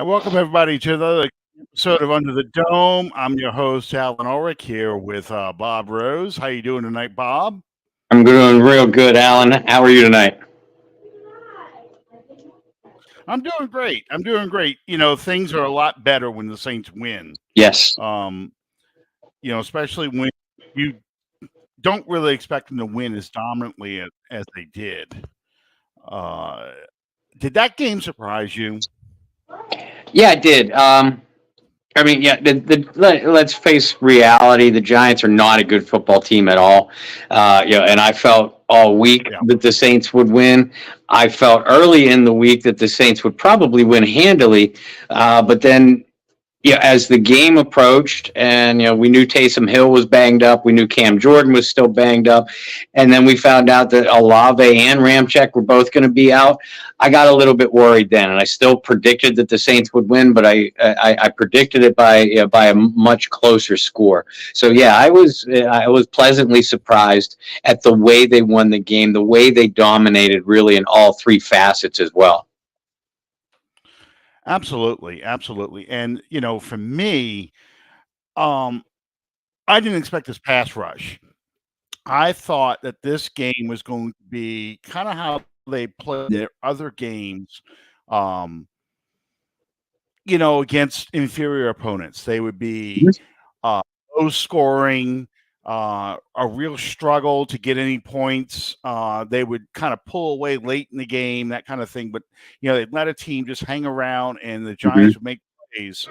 Welcome everybody to another episode of Under the Dome. I'm your host, Alan Ulrich, here with Bob Rose. How you doing tonight, Bob? I'm doing real good, Alan. How are you tonight? I'm doing great. I'm doing great. You know, things are a lot better when the Saints win. Yes. Especially when you don't really expect them to win as dominantly as they did. Did that game surprise you? Yeah, it did. Let's face reality. The Giants are not a good football team at all. And I felt all week that the Saints would win. I felt early in the week that the Saints would probably win handily. But then, as the game approached, and we knew Taysom Hill was banged up, we knew Cam Jordan was still banged up, and then we found out that Olave and Ramczyk were both going to be out. I got a little bit worried then, and I still predicted that the Saints would win, but I predicted it by a much closer score. So I was pleasantly surprised at the way they won the game, the way they dominated really in all three facets as well. Absolutely. And, for me, I didn't expect this pass rush. I thought that this game was going to be kind of how they played their other games, against inferior opponents. They would be low scoring, a real struggle to get any points. They would kind of pull away late in the game, that kind of thing. But, they'd let a team just hang around and the Giants would make plays,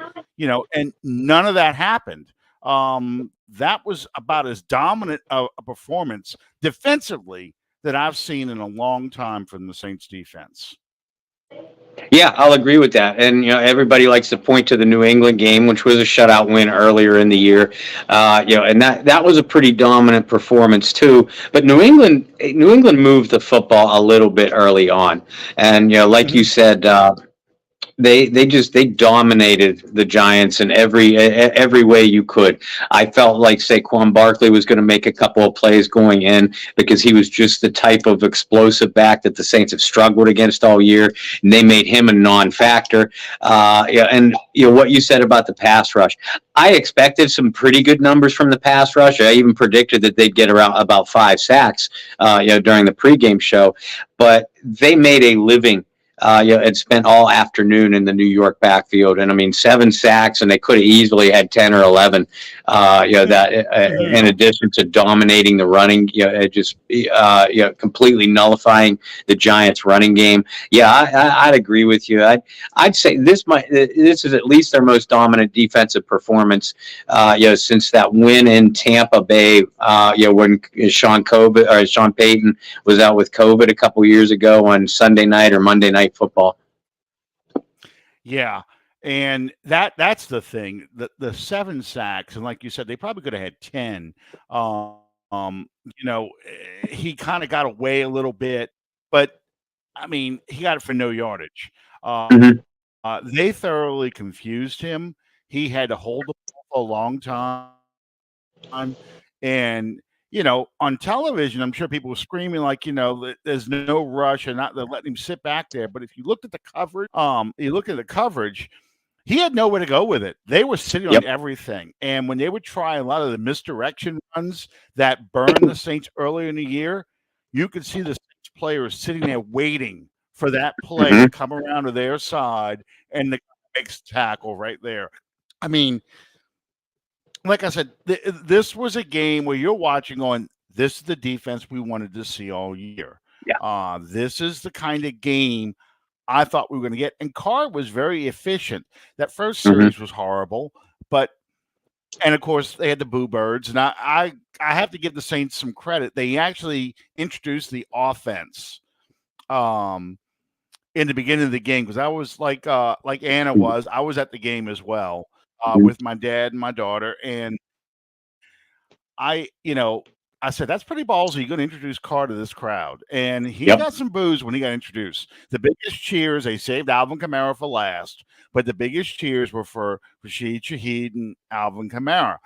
and none of that happened. That was about as dominant a performance defensively that I've seen in a long time from the Saints defense. Yeah, I'll agree with that. And, everybody likes to point to the New England game, which was a shutout win earlier in the year. And that was a pretty dominant performance too. But New England moved the football a little bit early on. And, like you said, they dominated the Giants in every way you could. I felt like Saquon Barkley was going to make a couple of plays going in because he was just the type of explosive back that the Saints have struggled against all year, and they made him a non-factor. And what you said about the pass rush, I expected some pretty good numbers from the pass rush. I even predicted that they'd get around about 5 sacks, during the pregame show, but they made a living. And spent all afternoon in the New York backfield, and 7 sacks, and they could have easily had 10 or 11. In addition to dominating the running, completely nullifying the Giants' running game. I'd agree with you. I'd say this is at least their most dominant defensive performance, since that win in Tampa Bay, when Sean Payton was out with COVID a couple years ago on Sunday night or Monday Night Football. Yeah, and that's the thing. The 7 sacks, and like you said, they probably could have had 10. He kind of got away a little bit, but he got it for no yardage. They thoroughly confused him. He had to hold the ball for a long time, and on television, I'm sure people were screaming like, there's no rush and they're letting him sit back there. But if you looked at the coverage, he had nowhere to go with it. They were sitting on everything. And when they would try a lot of the misdirection runs that burned the Saints earlier in the year, you could see the Saints players sitting there waiting for that play to come around to their side and the makes tackle right there. Like I said, this was a game where you're watching on, this is the defense we wanted to see all year. This is the kind of game I thought we were going to get. And Carr was very efficient. That first series was horrible, but And of course, they had the Boo Birds, and I have to give the Saints some credit. They actually introduced the offense in the beginning of the game because I was like Anna was. I was at the game as well with my dad and my daughter, and I said that's pretty ballsy. You're going to introduce Carr to this crowd, and he got some boos when he got introduced. The biggest cheers, they saved Alvin Kamara for last, but the biggest cheers were for Rashid Shaheed and Alvin Kamara.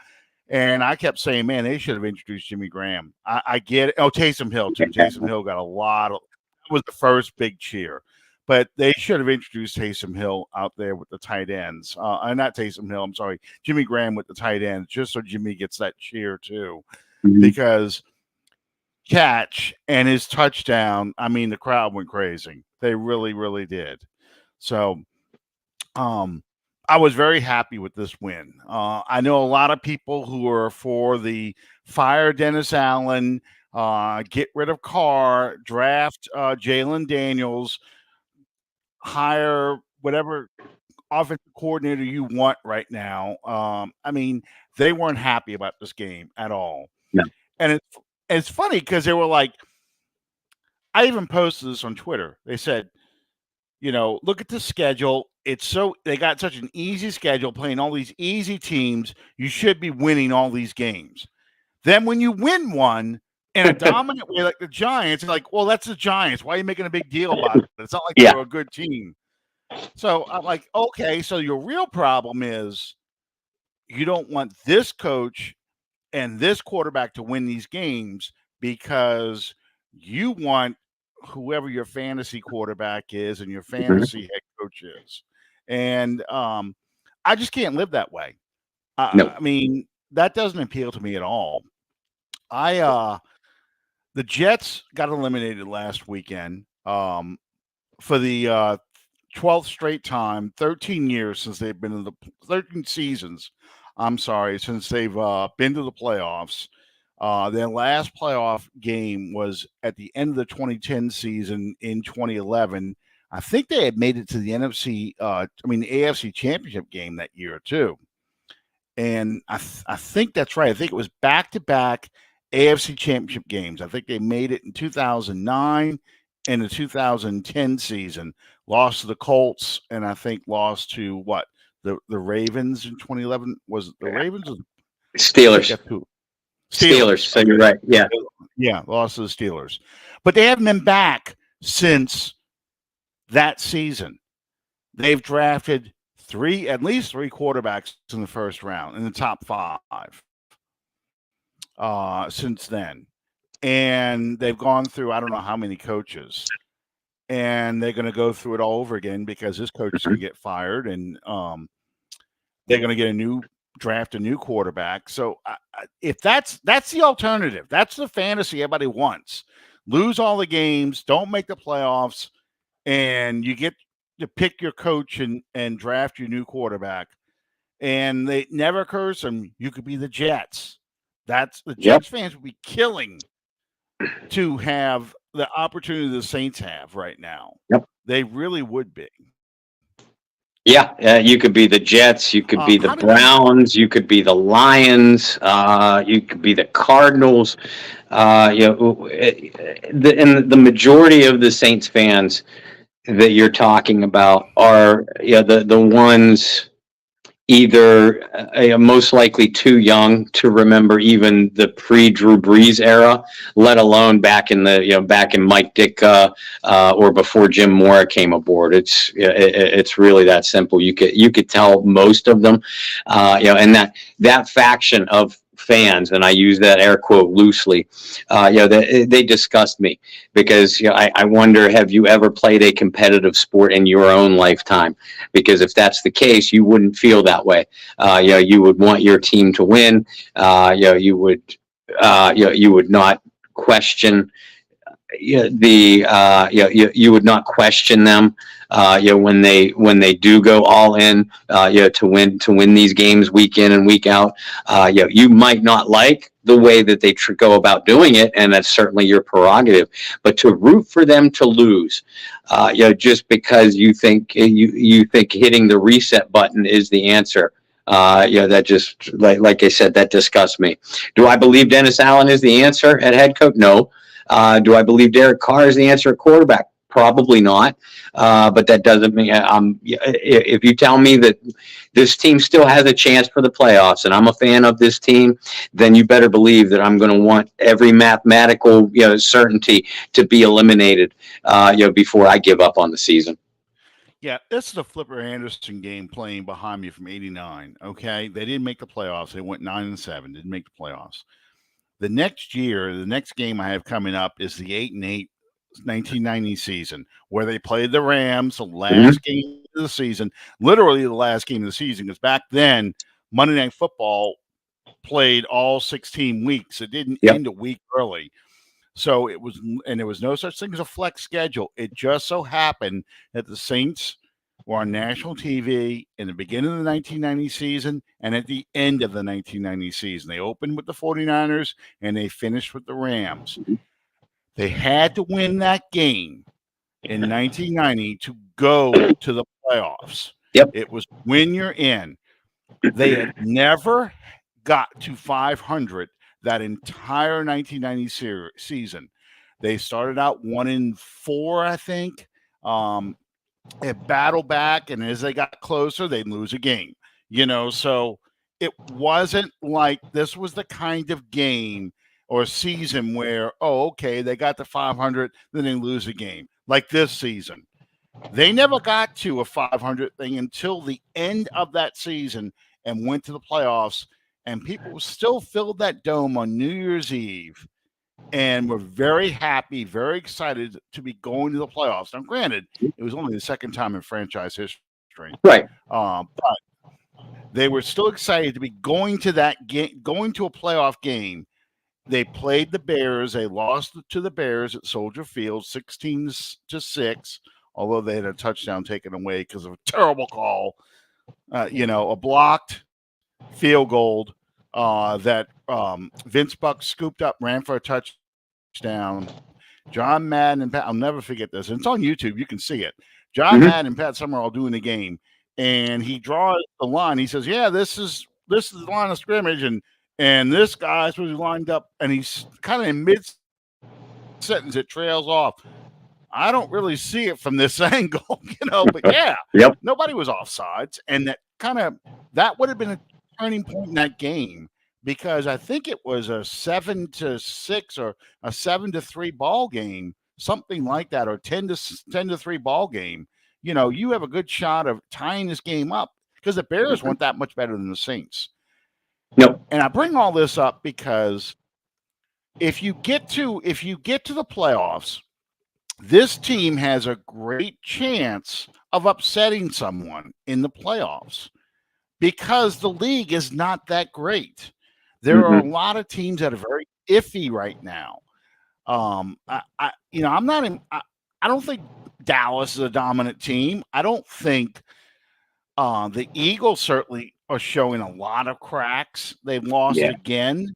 And I kept saying, man, they should have introduced Jimmy Graham. I get it. Oh, Taysom Hill too. Taysom Hill got a lot of. That was the first big cheer. But they should have introduced Taysom Hill out there with the tight ends. Not Taysom Hill, I'm sorry. Jimmy Graham with the tight ends, just so Jimmy gets that cheer too. Because catch and his touchdown, I mean, the crowd went crazy. They really, really did. So I was very happy with this win. I know a lot of people who are for the fire Dennis Allen, get rid of Carr, draft Jalen Daniels, hire whatever offensive coordinator you want right now. I mean, they weren't happy about this game at all. No. And it's funny because they were like, I even posted this on Twitter. They said, look at the schedule. They got such an easy schedule playing all these easy teams. You should be winning all these games. Then when you win one in a dominant way like the Giants, like, well, that's the Giants. Why are you making a big deal about it? It's not like they're a good team. So I'm like, okay, so your real problem is you don't want this coach and this quarterback to win these games because you want whoever your fantasy quarterback is and your fantasy head coach is. And I just can't live that way. No. I mean, that doesn't appeal to me at all. The Jets got eliminated last weekend for the 12th straight time, 13 years since they've been in the 13 seasons. I'm sorry, since they've been to the playoffs. Their last playoff game was at the end of the 2010 season in 2011. I think they had made it to the AFC Championship game that year too. And I think that's right. I think it was back-to-back AFC Championship games. I think they made it in 2009 and the 2010 season. Lost to the Colts, and I think lost to what? The Ravens in 2011? Was it the Ravens or the Steelers? Steelers. So you're right. Yeah. Yeah, lost to the Steelers. But they haven't been back since that season. They've drafted at least three quarterbacks in the first round, in the top 5 since then. And they've gone through, I don't know how many coaches. And they're going to go through it all over again because this coach is going to get fired, and they're going to get draft a new quarterback. So if that's the alternative, that's the fantasy everybody wants. Lose all the games, don't make the playoffs, and you get to pick your coach and draft your new quarterback. And they never occurs to them, you could be the Jets. That's the Jets fans would be killing to have the opportunity the Saints have right now. Yep. They really would be. Yeah, you could be the Jets, you could be the Browns, you could be the Lions, you could be the Cardinals. And the majority of the Saints fans that you're talking about are the ones either most likely too young to remember even the pre-Drew Brees era, let alone back in Mike Ditka or before Jim Mora came aboard. It's really that simple. You could tell most of them, and that faction of fans, and I use that air quote loosely, they disgust me because I wonder, have you ever played a competitive sport in your own lifetime? Because if that's the case, you wouldn't feel that way. You would want your team to win. You would not question you would not question them when they do go all in to win these games week in and week out. You might not like the way that they go about doing it, and that's certainly your prerogative, but to root for them to lose just because you think hitting the reset button is the answer, That just like I said, that disgusts me. Do I believe Dennis Allen is the answer at head coach? No. Do I believe Derek Carr is the answer at quarterback? Probably not. But that doesn't mean if you tell me that this team still has a chance for the playoffs and I'm a fan of this team, then you better believe that I'm going to want every mathematical certainty to be eliminated before I give up on the season. Yeah, this is the Flipper Anderson game playing behind me from '89. Okay, they didn't make the playoffs. They went 9-7. Didn't make the playoffs. The next year, the next game I have coming up is the 8-8 1990 season, where they played the Rams, the last game of the season, literally the last game of the season, because back then Monday Night Football played all 16 weeks. It didn't end a week early. So it was, and there was no such thing as a flex schedule. It just so happened that the Saints were on national TV in the beginning of the 1990 season and at the end of the 1990 season. They opened with the 49ers and they finished with the Rams. They had to win that game in 1990 to go to the playoffs. Yep. It was win you're in. They had never got to 500 that entire 1990 season. They started out 1-4, I think. They battled back, and as they got closer, they'd lose a game. So it wasn't like this was the kind of game or season where, they got to 500, then they lose a game. Like this season. They never got to a 500 thing until the end of that season and went to the playoffs. And people still filled that dome on New Year's Eve and were very happy, very excited to be going to the playoffs. Now, granted, it was only the second time in franchise history. Right. But they were still excited to be going to that game, going to a playoff game. They played the Bears. They lost to the Bears at Soldier Field, 16-6, although they had a touchdown taken away because of a terrible call. A blocked field goal that Vince Buck scooped up, ran for a touchdown. John Madden and Pat, I'll never forget this. And it's on YouTube. You can see it. John Madden and Pat Summerall doing the game. And he draws the line. He says, this is the line of scrimmage. And this guy's supposed to be lined up. And he's kind of in mid-sentence. It trails off. I don't really see it from this angle, but Yep. Nobody was offsides. And that would have been a turning point in that game, because I think it was a 7-6 or a 7-3 ball game, something like that, or 10-3 ball game. You have a good shot of tying this game up because the Bears weren't that much better than the Saints. Nope. And I bring all this up because if you get to the playoffs, this team has a great chance of upsetting someone in the playoffs, because the league is not that great. There are a lot of teams that are very iffy right now. I don't think Dallas is a dominant team. I don't think the Eagles certainly are showing a lot of cracks. They've lost again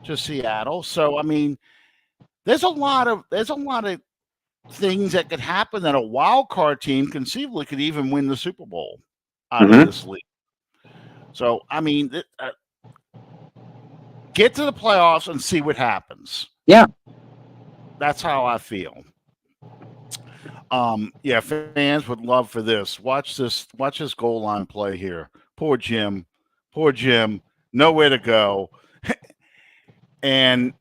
to Seattle. So there's a lot of things that could happen that a wild card team conceivably could even win the Super Bowl out of this league. So, get to the playoffs and see what happens. Yeah. That's how I feel. Fans would love for this. Watch this goal line play here. Poor Jim. Nowhere to go. And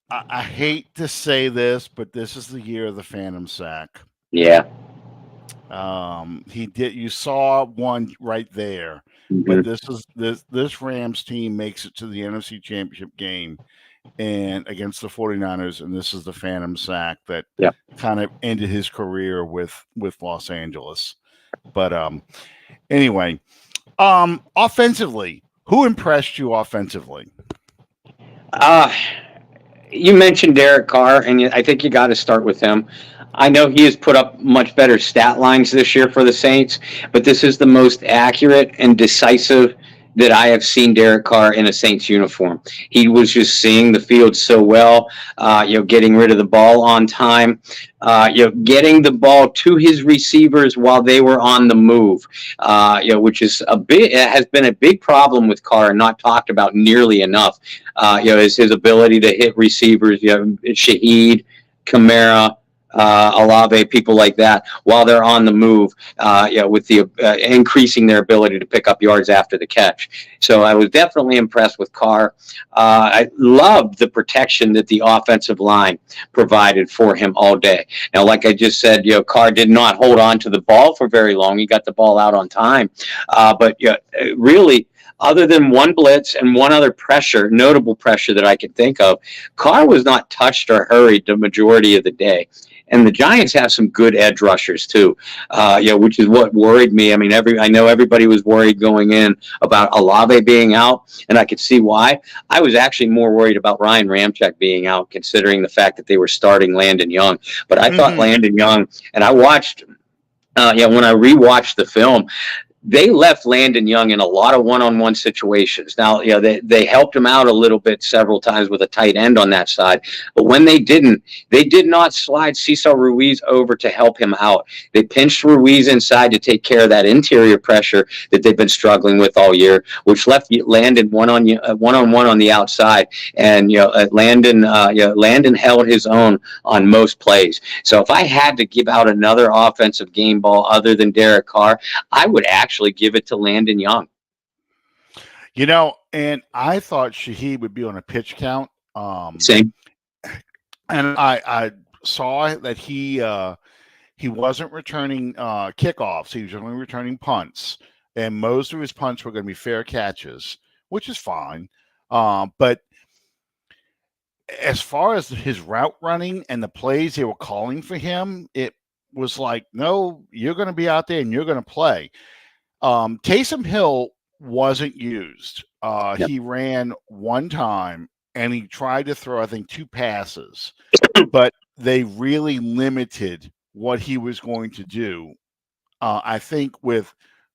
I hate to say this, but this is the year of the Phantom Sack. Yeah. You saw one right there. But this Rams team makes it to the NFC Championship game and against the 49ers, and this is the Phantom Sack that kind of ended his career with Los Angeles. But anyway, offensively, who impressed you offensively? You mentioned Derek Carr, and I think you got to start with him. I know he has put up much better stat lines this year for the Saints, but this is the most accurate and decisive that I have seen Derek Carr in a Saints uniform. He was just seeing the field so well, getting rid of the ball on time, getting the ball to his receivers while they were on the move, which is has been a big problem with Carr and not talked about nearly enough. Is his ability to hit receivers, Shaheed, Kamara, Olave, people like that, while they're on the move, with the increasing their ability to pick up yards after the catch. So I was definitely impressed with Carr. I loved the protection that the offensive line provided for him all day. Now, like I just said, Carr did not hold on to the ball for very long. He got the ball out on time, but really, other than one blitz and one other pressure, notable pressure that I can think of, Carr was not touched or hurried the majority of the day. And the Giants have some good edge rushers too, which is what worried me. I mean, I know everybody was worried going in about Olave being out, and I could see why. I was actually more worried about Ryan Ramczyk being out, considering the fact that they were starting Landon Young. But I thought Landon Young, and I watched, when I rewatched the film, they left Landon Young in a lot of one-on-one situations. Now, they helped him out a little bit several times with a tight end on that side. But when they did not slide Cesar Ruiz over to help him out. They pinched Ruiz inside to take care of that interior pressure that they've been struggling with all year, which left Landon one-on-one on the outside. And, Landon held his own on most plays. So if I had to give out another offensive game ball other than Derek Carr, I would actually give it to Landon Young. And I thought Shaheed would be on a pitch count. Same. And I saw that he wasn't returning kickoffs. He was only returning punts. And most of his punts were going to be fair catches, which is fine. But as far as his route running and the plays they were calling for him, it was like, no, you're going to be out there and you're going to play. Taysom Hill wasn't used. He ran one time and he tried to throw, I think, 2 passes, but they really limited what he was going to do. I think with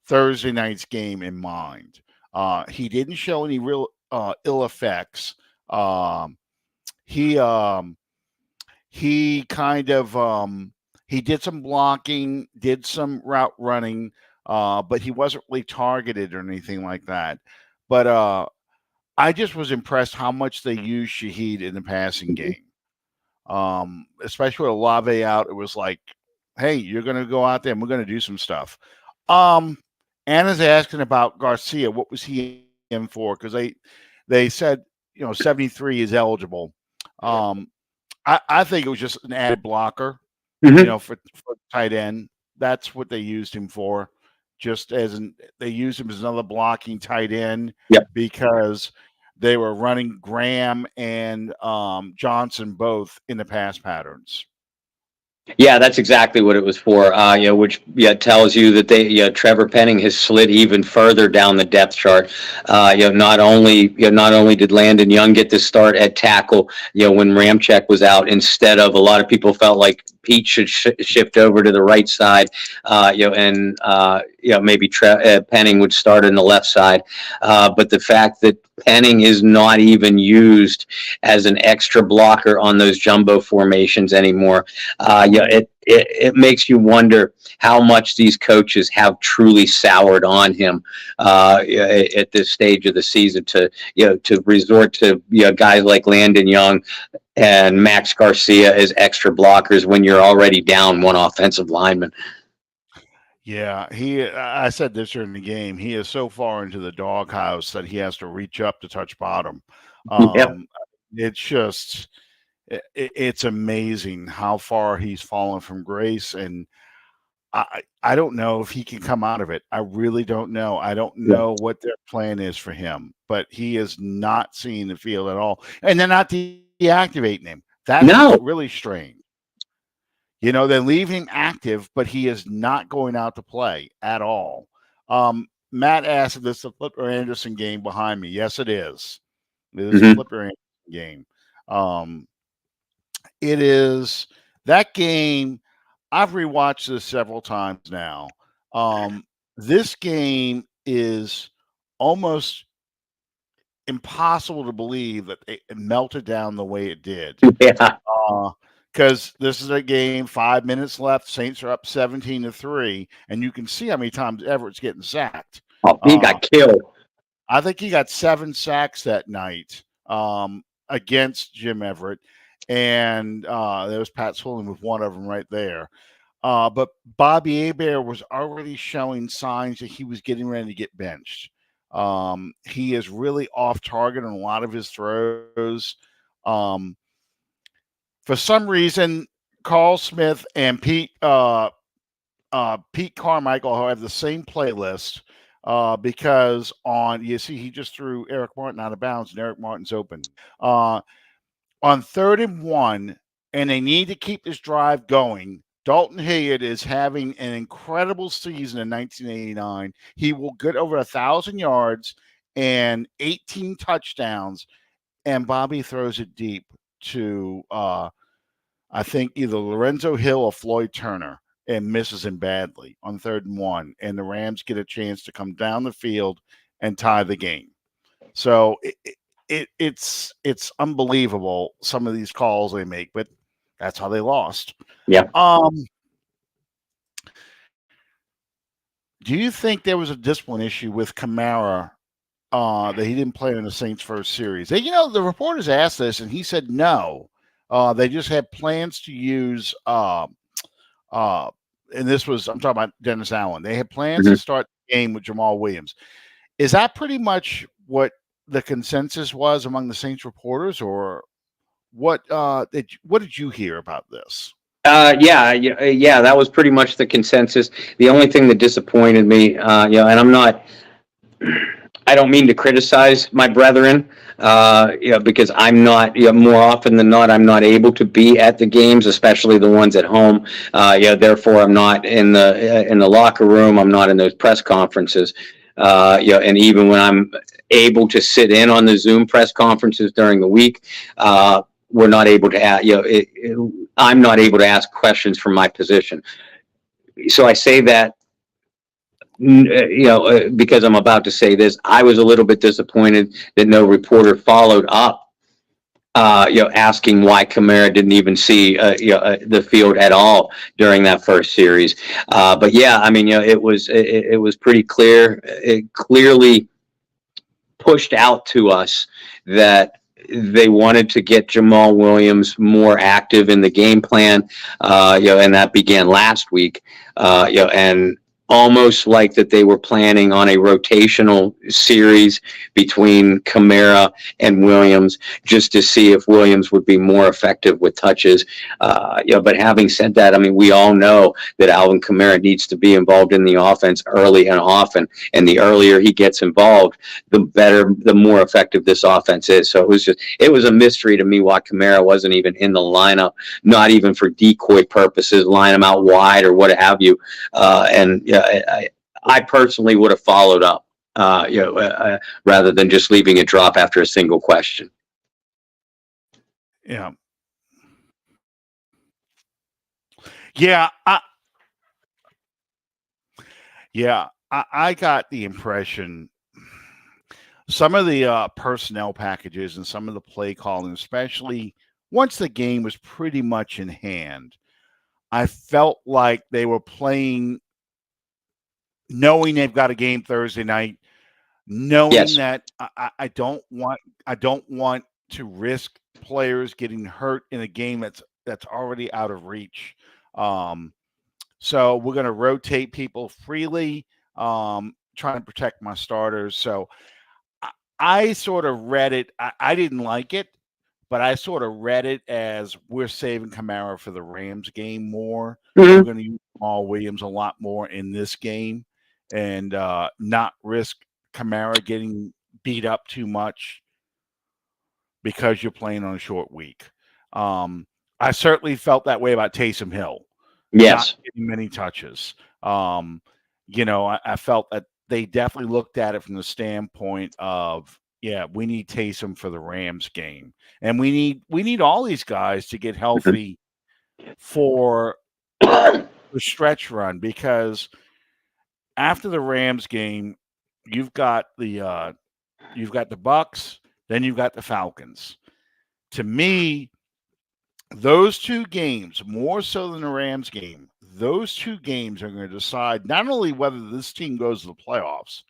Thursday night's game in mind, he didn't show any real ill effects. He kind of he did some blocking, did some route running. But he wasn't really targeted or anything like that. But I just was impressed how much they used Shaheed in the passing game. Especially with Olave out, it was like, hey, you're going to go out there and we're going to do some stuff. Anna's asking about Garcia. What was he in for? Because they said, 73 is eligible. I think it was just an added blocker, for tight end. That's what they used him for. They used him as another blocking tight end because they were running Graham and Johnson both in the pass patterns. Yeah, that's exactly what it was for. Which tells you that Trevor Penning has slid even further down the depth chart. Not only did Landon Young get the start at tackle, when Ramczyk was out, instead of, a lot of people felt like Pete should shift over to the right side, and maybe Penning would start on the left side. But the fact that Penning is not even used as an extra blocker on those jumbo formations anymore, it makes you wonder how much these coaches have truly soured on him at this stage of the season to resort to guys like Landon Young and Max Garcia as extra blockers when you're already down one offensive lineman. Yeah, I said this during the game. He is so far into the doghouse that he has to reach up to touch bottom. It's just, it's amazing how far he's fallen from grace, and I don't know if he can come out of it. I really don't know. I don't know what their plan is for him, but he is not seeing the field at all, and they're not deactivating him. That's really strange. They leave him active, but he is not going out to play at all. Matt asked if this is the Flipper Anderson game behind me. Yes, it is. It is the Flipper Anderson game. It is that game. I've rewatched this several times now. This game is almost impossible to believe that it melted down the way it did. Yeah. Because this is a game, 5 minutes left. Saints are up 17-3, and you can see how many times Everett's getting sacked. Oh, he got killed. I think he got 7 sacks that night against Jim Everett, and there was Pat Swilling with one of them right there. But Bobby Hebert was already showing signs that he was getting ready to get benched. He is really off target on a lot of his throws. For some reason, Carl Smith and Pete Carmichael have the same playlist because you see he just threw Eric Martin out of bounds and Eric Martin's open. On 3rd and 1, and they need to keep this drive going. Dalton Hilliard is having an incredible season in 1989. He will get over 1,000 yards and 18 touchdowns, and Bobby throws it deep to I think either Lorenzo Hill or Floyd Turner and misses him badly on 3rd and 1, and the Rams get a chance to come down the field and tie the game. So it's unbelievable, some of these calls they make, but that's how they lost. Yeah. Do you think there was a discipline issue with Kamara that he didn't play in the Saints' first series? The reporters asked this, and he said no. They just had plans to use and this was, I'm talking about Dennis Allen. They had plans to start the game with Jamal Williams. Is that pretty much what the consensus was among the Saints reporters, or what did you hear about this? Yeah, that was pretty much the consensus. The only thing that disappointed me, and I don't mean to criticize my brethren, because I'm not, more often than not, I'm not able to be at the games, especially the ones at home. Therefore, I'm not in the locker room. I'm not in those press conferences. And even when I'm able to sit in on the Zoom press conferences during the week, we're not able to, I'm not able to ask questions from my position. So I say that, because I'm about to say this, I was a little bit disappointed that no reporter followed up, asking why Kamara didn't even see, the field at all during that first series. But yeah, I mean, it was pretty clear. It clearly pushed out to us that they wanted to get Jamal Williams more active in the game plan, and that began last week, and almost like that they were planning on a rotational series between Kamara and Williams, just to see if Williams would be more effective with touches. But having said that, I mean, we all know that Alvin Kamara needs to be involved in the offense early and often, and the earlier he gets involved, the better, the more effective this offense is. So it was a mystery to me why Kamara wasn't even in the lineup, not even for decoy purposes, line him out wide or what have you. I personally would have followed up, rather than just leaving it drop after a single question. Yeah. I got the impression some of the personnel packages and some of the play calling, especially once the game was pretty much in hand, I felt like they were playing knowing they've got a game Thursday night, knowing that I don't want to risk players getting hurt in a game that's already out of reach. So we're going to rotate people freely, trying to protect my starters. So I sort of read it. I didn't like it, but I sort of read it as we're saving Kamara for the Rams game more. We're going to use Jamal Williams a lot more in this game and not risk Kamara getting beat up too much because you're playing on a short week. I certainly felt that way about Taysom Hill. Yes. Not getting many touches. I felt that they definitely looked at it from the standpoint of, we need Taysom for the Rams game. And we need all these guys to get healthy for the stretch run, because after the Rams game, you've got the Bucs, then you've got the Falcons. To me, those two games, more so than the Rams game, those two games are going to decide not only whether this team goes to the playoffs,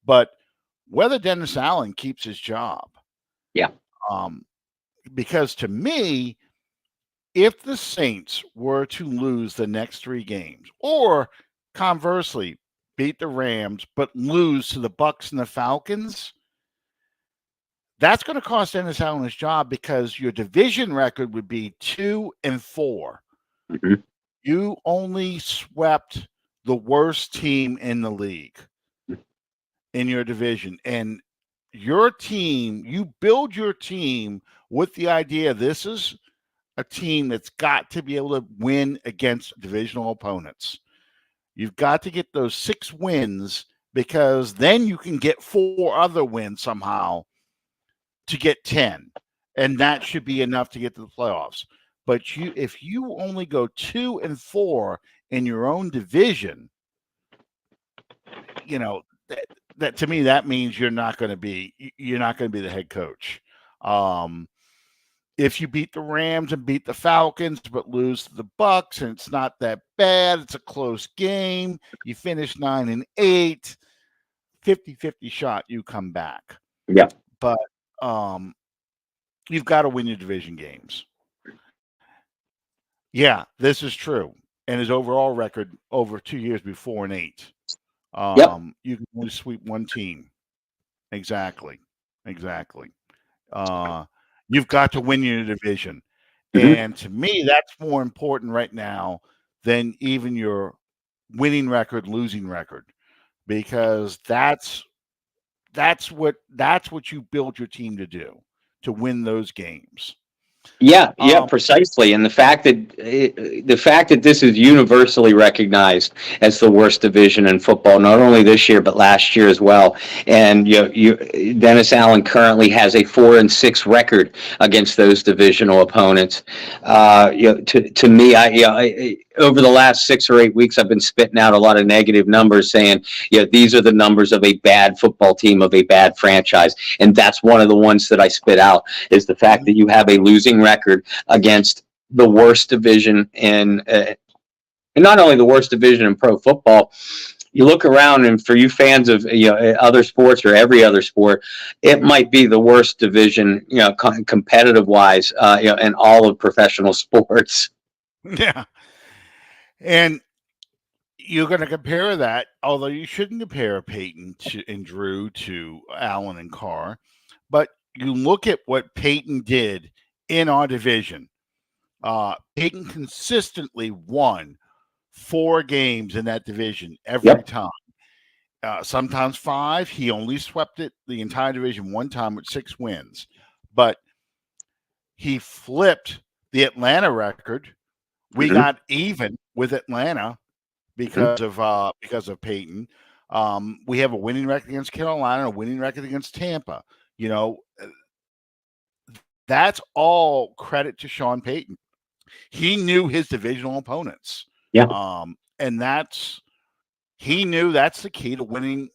but whether Dennis Allen keeps his job. Yeah. Because to me, if the Saints were to lose the next three games, or conversely, beat the Rams but lose to the Bucs and the Falcons, that's going to cost Dennis Allen his job because your division record would be 2-4. Mm-hmm. You only swept the worst team in the league in your division. And your team, you build your team with the idea this is a team that's got to be able to win against divisional opponents. You've got to get those 6 wins because then you can get 4 other wins somehow to get 10. And that should be enough to get to the playoffs. But if you only go 2-4 in your own division, that to me that means you're not going to be the head coach. If you beat the Rams and beat the Falcons but lose to the Bucs and it's not that bad, it's a close game, you finish 9-8, 50-50 shot you come back. Yeah. But you've got to win your division games. Yeah, this is true. And his overall record over 2 years before 4-8. You can only sweep one team. Exactly. You've got to win your division. Mm-hmm. And to me, that's more important right now than even your winning record, losing record, because that's what you build your team to do, to win those games. Yeah, precisely. And the fact that this is universally recognized as the worst division in football, not only this year but last year as well. And Dennis Allen currently has a 4-6 record against those divisional opponents. To me, I over the last 6 or 8 weeks, I've been spitting out a lot of negative numbers saying, these are the numbers of a bad football team, of a bad franchise. And that's one of the ones that I spit out, is the fact that you have a losing record against the worst division in, and not only the worst division in pro football. You look around, and for you fans of other sports or every other sport, it might be the worst division, competitive wise, in all of professional sports. Yeah. And you're going to compare that, although you shouldn't compare Peyton and Drew to Allen and Carr, but you look at what Peyton did in our division. Peyton consistently won 4 games in that division every time. Sometimes 5. He only swept the entire division one time with 6 wins. But he flipped the Atlanta record. We got even with Atlanta because of Peyton. We have a winning record against Carolina, a winning record against Tampa. That's all credit to Sean Payton. He knew his divisional opponents. Yeah. And he knew that's the key to winning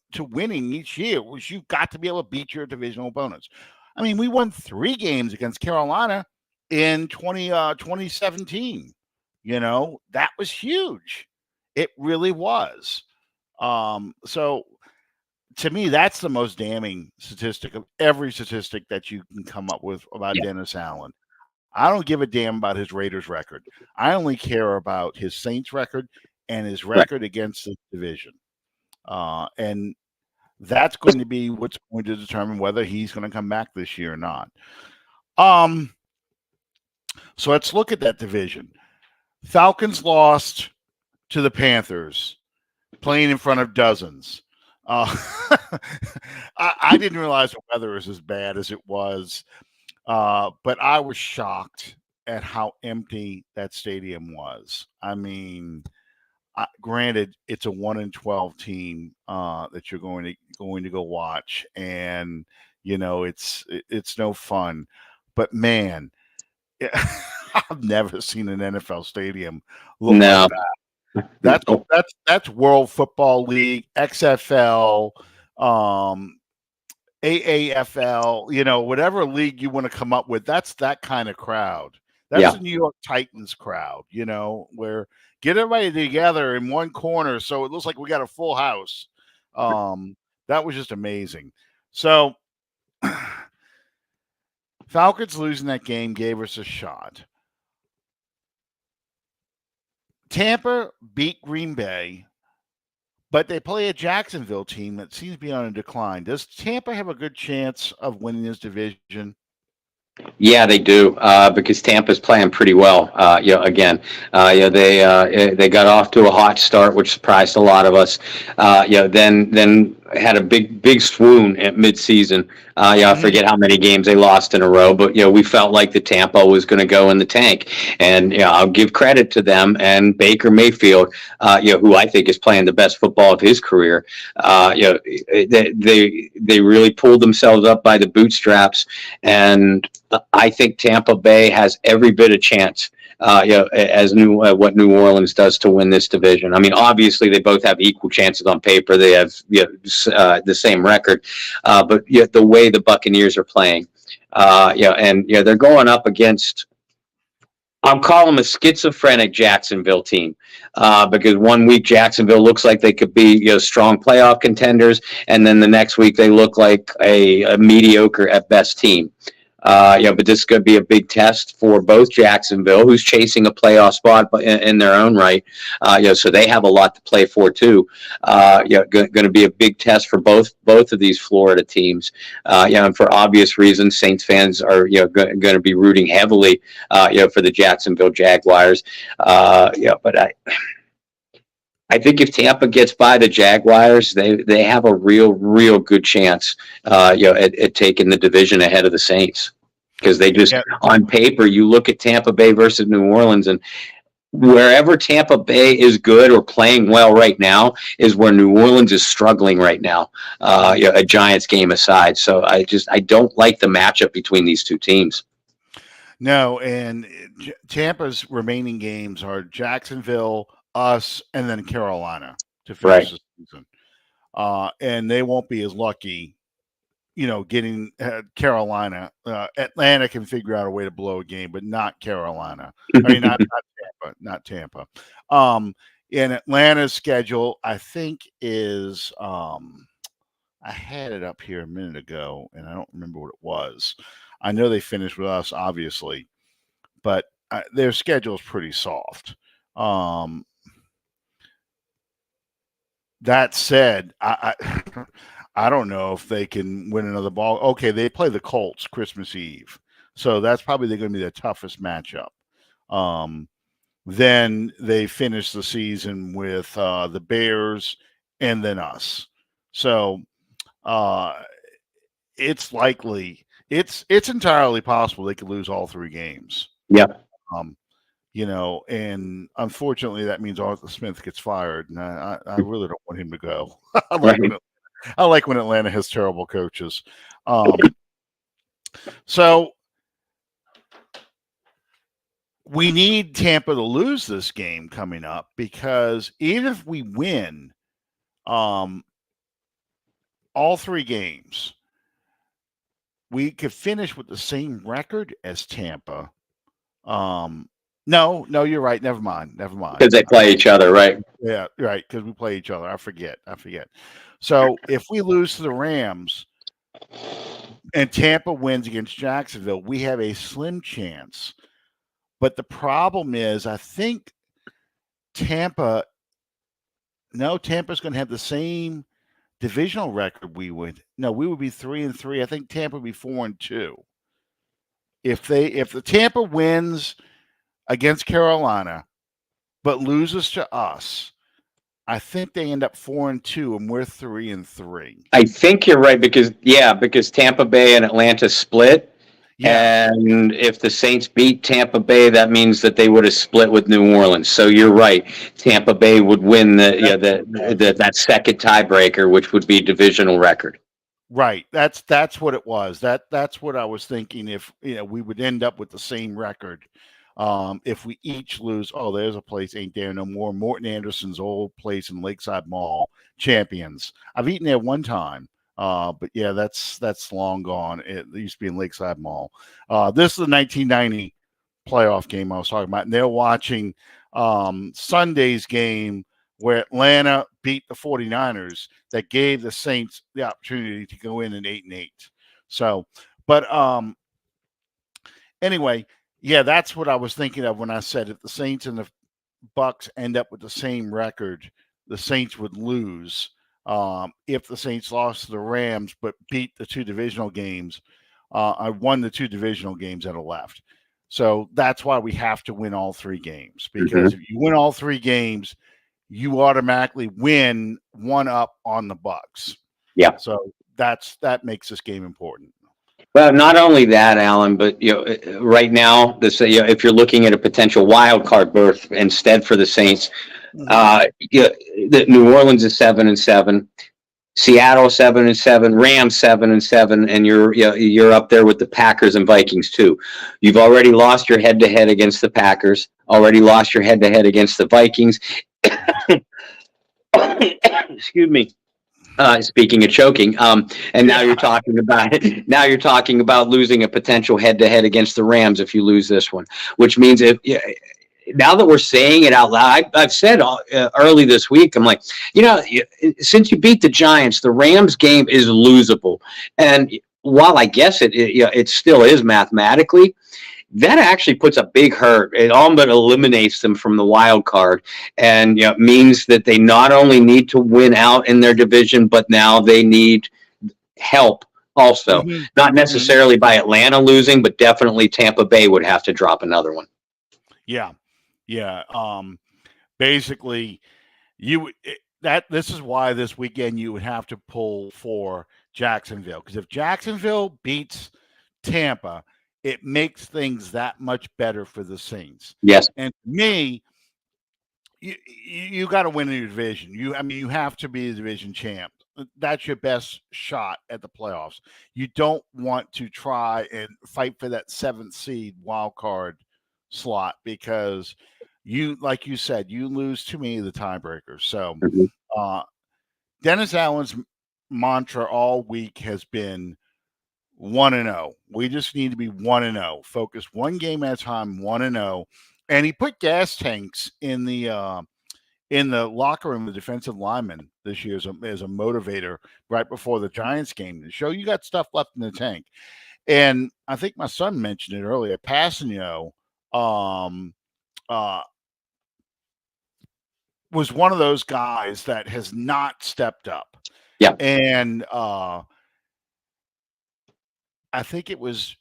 each year, was you've got to be able to beat your divisional opponents. I mean, we won 3 games against Carolina in 2017. That was huge. It really was. So to me, that's the most damning statistic of every statistic that you can come up with about Dennis Allen. I don't give a damn about his Raiders record. I only care about his Saints record and his record against the division. And that's going to be what's going to determine whether he's going to come back this year or not. So let's look at that division. Falcons lost to the Panthers, playing in front of dozens. I didn't realize the weather was as bad as it was, but I was shocked at how empty that stadium was. I mean, granted, it's a 1-12 team that you're going to go watch, and it's no fun. But man, I've never seen an NFL stadium look like that. That's World Football League, XFL, um, AAFL, whatever league you want to come up with. That's that kind of crowd. That's Yeah. the New York Titans crowd, where get everybody together in one corner so it looks like we got a full house. That was just amazing. So Falcons losing that game gave us a shot. Tampa beat Green Bay, but they play a Jacksonville team that seems to be on a decline. Does Tampa have a good chance of winning this division? Yeah, they do, because Tampa's playing pretty well. Again, they got off to a hot start, which surprised a lot of us. Then had a big swoon at midseason. I forget how many games they lost in a row, but we felt like the Tampa was going to go in the tank, and I'll give credit to them and Baker Mayfield, who I think is playing the best football of his career. They really pulled themselves up by the bootstraps, and I think Tampa Bay has every bit of chance, as what New Orleans does to win this division. I mean, obviously they both have equal chances on paper. They have the same record, but the way the Buccaneers are playing, they're going up against. I'm calling them a schizophrenic Jacksonville team, because one week Jacksonville looks like they could be strong playoff contenders, and then the next week they look like a mediocre at best team. But this is going to be a big test for both Jacksonville, who's chasing a playoff spot in their own right. So they have a lot to play for too. Going to be a big test for both of these Florida teams. And for obvious reasons, Saints fans are going to be rooting heavily, for the Jacksonville Jaguars. But I think if Tampa gets by the Jaguars, they have a real good chance, at taking the division ahead of the Saints, because they just on paper, you look at Tampa Bay versus New Orleans, and wherever Tampa Bay is good or playing well right now is where New Orleans is struggling right now. A Giants game aside, so I don't like the matchup between these two teams. No, and Tampa's remaining games are Jacksonville, us, and then Carolina to finish the season. And they won't be as lucky, getting Carolina. Atlanta can figure out a way to blow a game, but not Carolina. I mean, not Tampa. And Atlanta's schedule, I think, is I had it up here a minute ago, and I don't remember what it was. I know they finished with us, obviously, but their schedule is pretty soft. That said, I don't know if they can win another ball. Okay, they play the Colts Christmas Eve, so that's probably going to be the toughest matchup. Then they finish the season with the Bears and then us. So it's likely, it's entirely possible they could lose all three games. Yeah. And unfortunately that means Arthur Smith gets fired, and I really don't want him to go. I like when Atlanta has terrible coaches. So we need Tampa to lose this game coming up, because even if we win all three games, we could finish with the same record as Tampa. No, you're right. Never mind. Because they play each other, right? Yeah, right. Because we play each other. I forget. So if we lose to the Rams and Tampa wins against Jacksonville, we have a slim chance. But the problem is, I think Tampa's going to have the same divisional record we would. No, we would be 3-3. I think Tampa would be 4-2. If the Tampa wins against Carolina, but loses to us, I think they end up 4-2, and we're 3-3. I think you're right, because Tampa Bay and Atlanta split. Yeah. And if the Saints beat Tampa Bay, that means that they would have split with New Orleans. So you're right. Tampa Bay would win that second tiebreaker, which would be divisional record. Right. That's what it was. That's what I was thinking. If we would end up with the same record. If we each lose, there's a place ain't there no more. Morton Anderson's old place in Lakeside Mall champions. I've eaten there one time. But yeah, that's long gone. It used to be in Lakeside Mall. This is the 1990 playoff game I was talking about, and they're watching Sunday's game where Atlanta beat the 49ers that gave the Saints the opportunity to go in at 8-8. So, but anyway, yeah, that's what I was thinking of when I said if the Saints and the Bucs end up with the same record, the Saints would lose. If the Saints lost to the Rams but beat the two divisional games, I won the two divisional games that are left. So that's why we have to win all three games, because if you win all three games, you automatically win one up on the Bucs. Yeah. So that makes this game important. Well, not only that, Alan, but right now, if you're looking at a potential wild card berth instead for the Saints, the New Orleans is 7-7, Seattle 7-7, Rams 7-7, and you're up there with the Packers and Vikings too. You've already lost your head-to-head against the Packers, already lost your head-to-head against the Vikings. Excuse me. Speaking of choking, and now you're talking about losing a potential head-to-head against the Rams if you lose this one, which means now that we're saying it out loud, I've said early this week, I'm like, since you beat the Giants, the Rams game is losable, and while I guess it still is mathematically, that actually puts a big hurt. It all but eliminates them from the wild card, and means that they not only need to win out in their division, but now they need help also. Not necessarily by Atlanta losing, but definitely Tampa Bay would have to drop another one. Yeah. Basically, this is why this weekend you would have to pull for Jacksonville, because if Jacksonville beats Tampa, it makes things that much better for the Saints. Yes. And to me, you got to win your division. You have to be the division champ. That's your best shot at the playoffs. You don't want to try and fight for that 7th seed wild card slot, because like you said, you lose too many of the tiebreakers. So Dennis Allen's mantra all week has been 1-0. We just need to be 1-0. Focus one game at a time, 1-0. And he put gas tanks in the locker room, the defensive linemen this year as a motivator right before the Giants game to show you got stuff left in the tank. And I think my son mentioned it earlier. Passanio was one of those guys that has not stepped up. Yeah. And I think it was,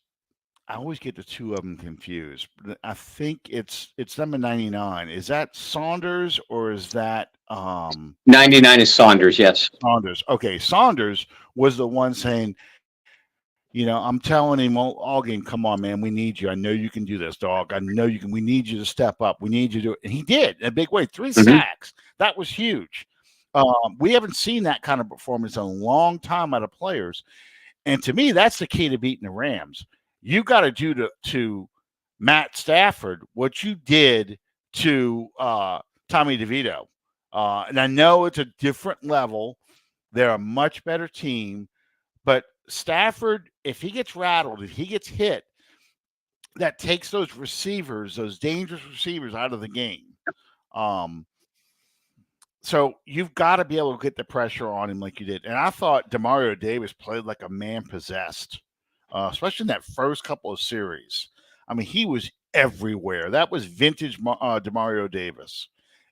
I always get the two of them confused. I think it's number 99. Is that Saunders or is that 99 is Saunders, yes. Saunders. Okay, Saunders was the one saying, I'm telling him all game, come on, man, we need you. I know you can do this, dog. I know you can. We need you to step up. We need you to do it. And he did in a big way. 3 sacks. That was huge. We haven't seen that kind of performance in a long time out of players. And to me, that's the key to beating the Rams. You got to do to Matt Stafford what you did to Tommy DeVito. And I know it's a different level. They're a much better team. But Stafford, if he gets rattled, if he gets hit, that takes those receivers, those dangerous receivers, out of the game. So you've got to be able to get the pressure on him like you did. And I thought Demario Davis played like a man possessed, especially in that first couple of series. I mean, he was everywhere. That was vintage Demario Davis.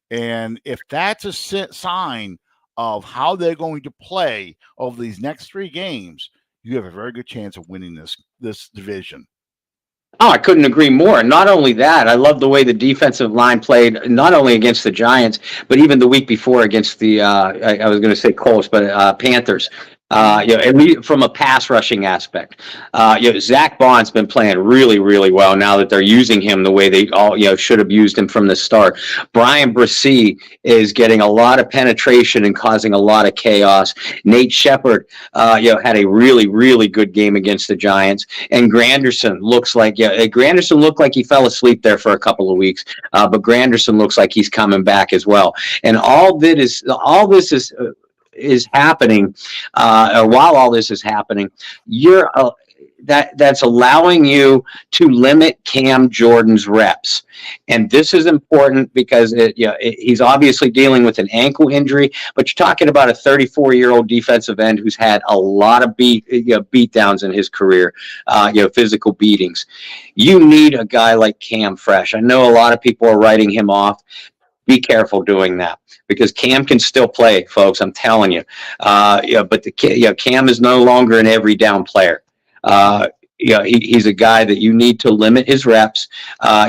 And if that's a sign of how they're going to play over these next 3 games, you have a very good chance of winning this division. Oh, I couldn't agree more. And not only that, I love the way the defensive line played, not only against the Giants, but even the week before against the, I was going to say Colts, but Panthers. At least from a pass rushing aspect, Zach Bond's been playing really, really well now that they're using him the way they all, should have used him from the start. Brian Bresee is getting a lot of penetration and causing a lot of chaos. Nate Shepard, had a really, really good game against the Giants. And Granderson looks like, Granderson looked like he fell asleep there for a couple of weeks, but Granderson looks like he's coming back as well. And all this is is happening, or while all this is happening, you're that's allowing you to limit Cam Jordan's reps. And this is important because he's obviously dealing with an ankle injury, but you're talking about a 34-year-old defensive end who's had a lot of beat downs in his career, physical beatings. You need a guy like Cam fresh. I know a lot of people are writing him off. Be careful doing that because Cam can still play, folks. I'm telling you. But Cam is no longer an every down player. He's a guy that you need to limit his reps.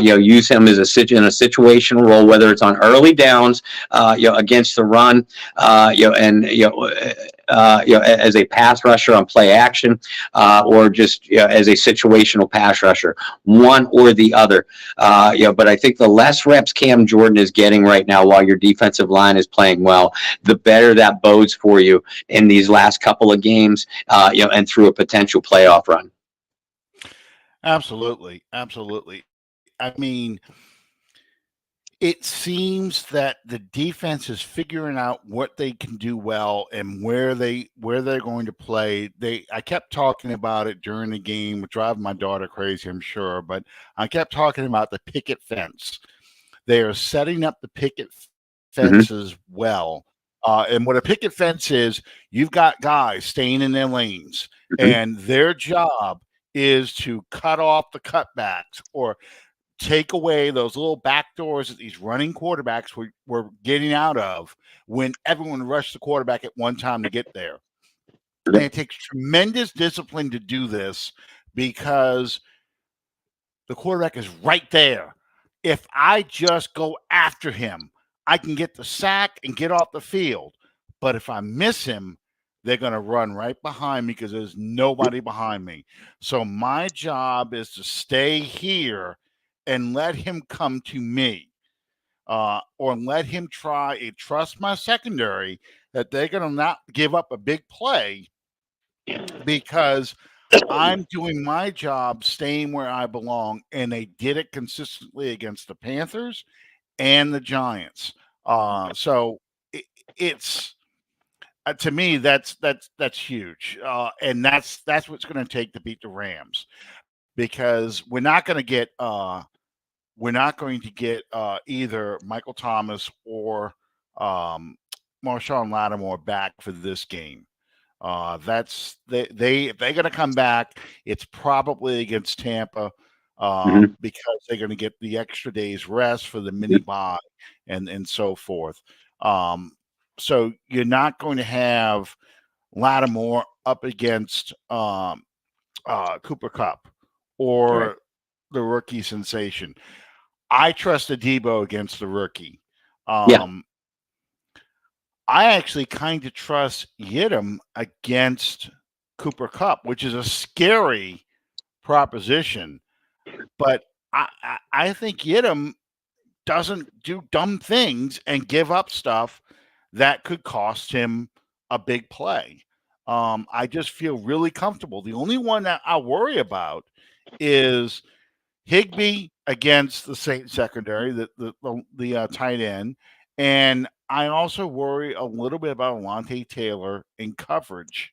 Use him as in a situational role, whether it's on early downs, against the run, as a pass rusher on play action, or just as a situational pass rusher, one or the other. But I think the less reps Cam Jordan is getting right now while your defensive line is playing well, the better that bodes for you in these last couple of games, and through a potential playoff run. Absolutely. I mean, it seems that the defense is figuring out what they can do well and where they're going to play. I kept talking about it during the game, which drove my daughter crazy, I'm sure, but I kept talking about the picket fence. They are setting up the picket fences well. And what a picket fence is, you've got guys staying in their lanes, and their job is to cut off the cutbacks or take away those little back doors that these running quarterbacks were getting out of when everyone rushed the quarterback at one time to get there. And it takes tremendous discipline to do this because the quarterback is right there. If I just go after him, I can get the sack and get off the field. But if I miss him, they're going to run right behind me because there's nobody behind me. So my job is to stay here and let him come to me, or let him try and trust my secondary that they're going to not give up a big play because I'm doing my job staying where I belong. And they did it consistently against the Panthers and the Giants. So it's to me, that's huge. And that's what's going to take to beat the Rams, because we're not going to get either Michael Thomas or Marshawn Lattimore back for this game. If they're going to come back, it's probably against Tampa, because they're going to get the extra day's rest for the mini bye and so forth. So you're not going to have Lattimore up against Cooper Kupp or the rookie sensation. I trust Adebo against the rookie. I actually kind of trust Yidam against Cooper Kupp, which is a scary proposition. But I think Yidam doesn't do dumb things and give up stuff that could cost him a big play. I just feel really comfortable. The only one that I worry about is Higbee against the Saints secondary, the tight end, and I also worry a little bit about Alontae Taylor in coverage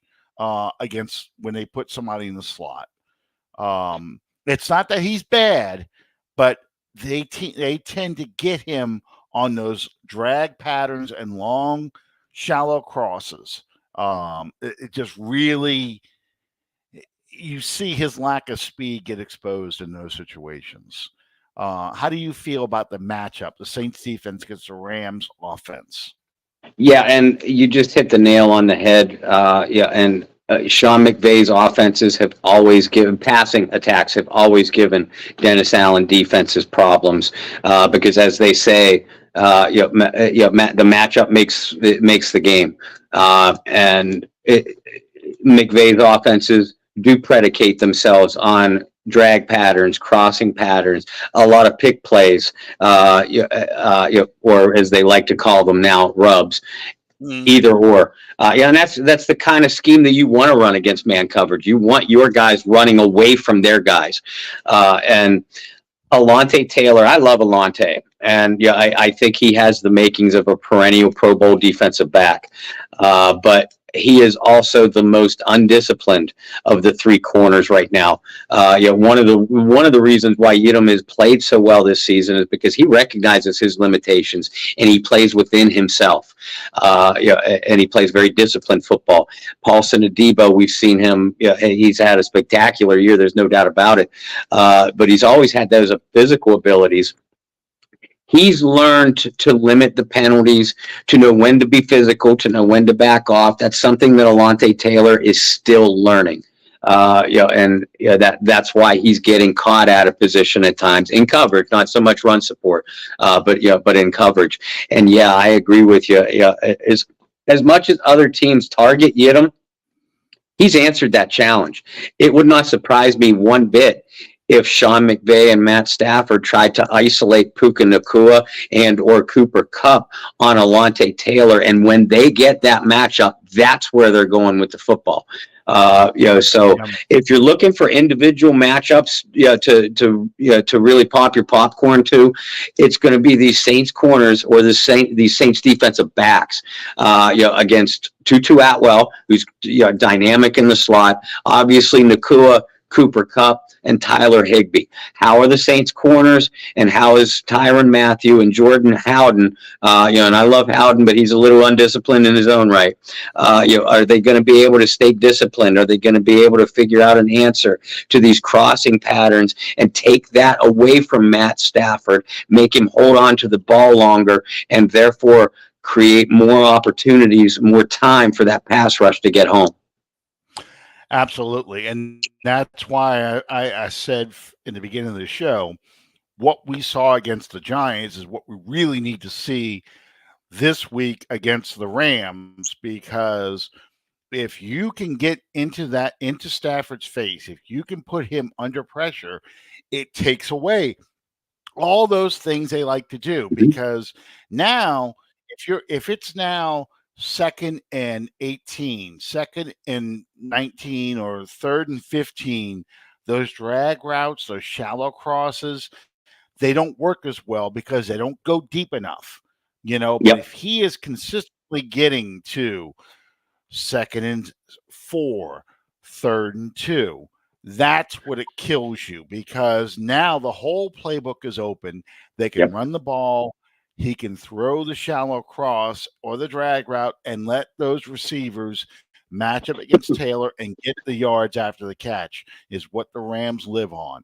against when they put somebody in the slot. It's not that he's bad, but they tend to get him on those drag patterns and long, shallow crosses. It just really, you see his lack of speed get exposed in those situations. How do you feel about the matchup, the Saints defense against the Rams offense? Yeah, and you just hit the nail on the head. And Sean McVay's offenses have always given, passing attacks have always given Dennis Allen defenses problems, because as they say, the matchup makes the game, and McVay's offenses do predicate themselves on drag patterns, crossing patterns, a lot of pick plays, or as they like to call them now, rubs. Either or. And that's the kind of scheme that you want to run against man coverage. You want your guys running away from their guys. And Alontae Taylor, I love Alontae. And I think he has the makings of a perennial Pro Bowl defensive back. But he is also the most undisciplined of the three corners right now. One of the reasons why Yidam has played so well this season is because he recognizes his limitations and he plays within himself. And he plays very disciplined football. Paulson Adebo, we've seen him. He's had a spectacular year. There's no doubt about it. But he's always had those physical abilities. He's learned to limit the penalties, to know when to be physical, to know when to back off. That's something that Alontae Taylor is still learning. That's why he's getting caught out of position at times in coverage, not so much run support, but in coverage. And I agree with you. As much as other teams target Yidam, he's answered that challenge. It would not surprise me one bit if Sean McVay and Matt Stafford tried to isolate Puka Nacua and or Cooper Kupp on Alontae Taylor. And when they get that matchup, that's where they're going with the football. So if you're looking for individual matchups, to really pop your popcorn to, it's going to be these Saints corners or these Saints defensive backs, against Tutu Atwell, who's dynamic in the slot. Obviously, Nacua, Cooper Kupp, and Tyler Higbee. How are the Saints corners, and how is Tyrann Mathieu and Jordan Howden? And I love Howden, but he's a little undisciplined in his own right. Are they going to be able to stay disciplined? Are they going to be able to figure out an answer to these crossing patterns and take that away from Matt Stafford, make him hold on to the ball longer, and therefore create more opportunities, more time for that pass rush to get home? Absolutely. And that's why I said in the beginning of the show, what we saw against the Giants is what we really need to see this week against the Rams, because if you can get into Stafford's face, if you can put him under pressure, it takes away all those things they like to do. Because now if it's now 2nd and 18, 2nd and 19, or 3rd and 15, those drag routes, those shallow crosses, they don't work as well because they don't go deep enough, But if he is consistently getting to 2nd and 4, 3rd and 2, that's what it kills you, because now the whole playbook is open. They can run the ball. He can throw the shallow cross or the drag route and let those receivers match up against Taylor and get the yards after the catch, is what the Rams live on.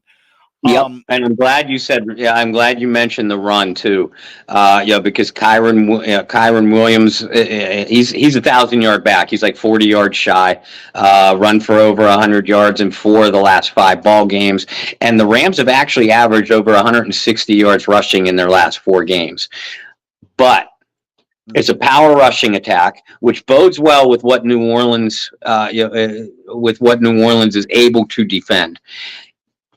And I'm glad you said. I'm glad you mentioned the run too. Because Kyren Williams, he's 1,000-yard back. He's like 40 yards shy. Run for over 100 yards in 4 of the last 5 ball games, and the Rams have actually averaged over 160 yards rushing in their last 4 games. But it's a power rushing attack, which bodes well with what New Orleans, is able to defend.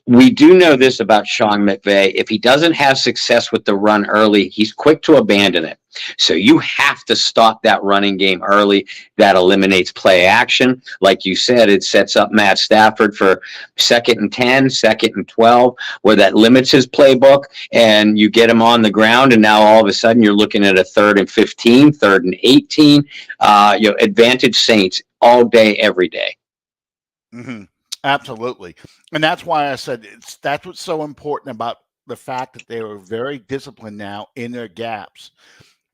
We do know this about Sean McVay. If he doesn't have success with the run early, he's quick to abandon it. So you have to stop that running game early. That eliminates play action. Like you said, it sets up Matt Stafford for 2nd and 10, 2nd and 12, where that limits his playbook, and you get him on the ground, and now all of a sudden you're looking at a 3rd and 15, 3rd and 18. Advantage Saints all day, every day. Mm-hmm. Absolutely. And that's why I said that's what's so important about the fact that they were very disciplined now in their gaps.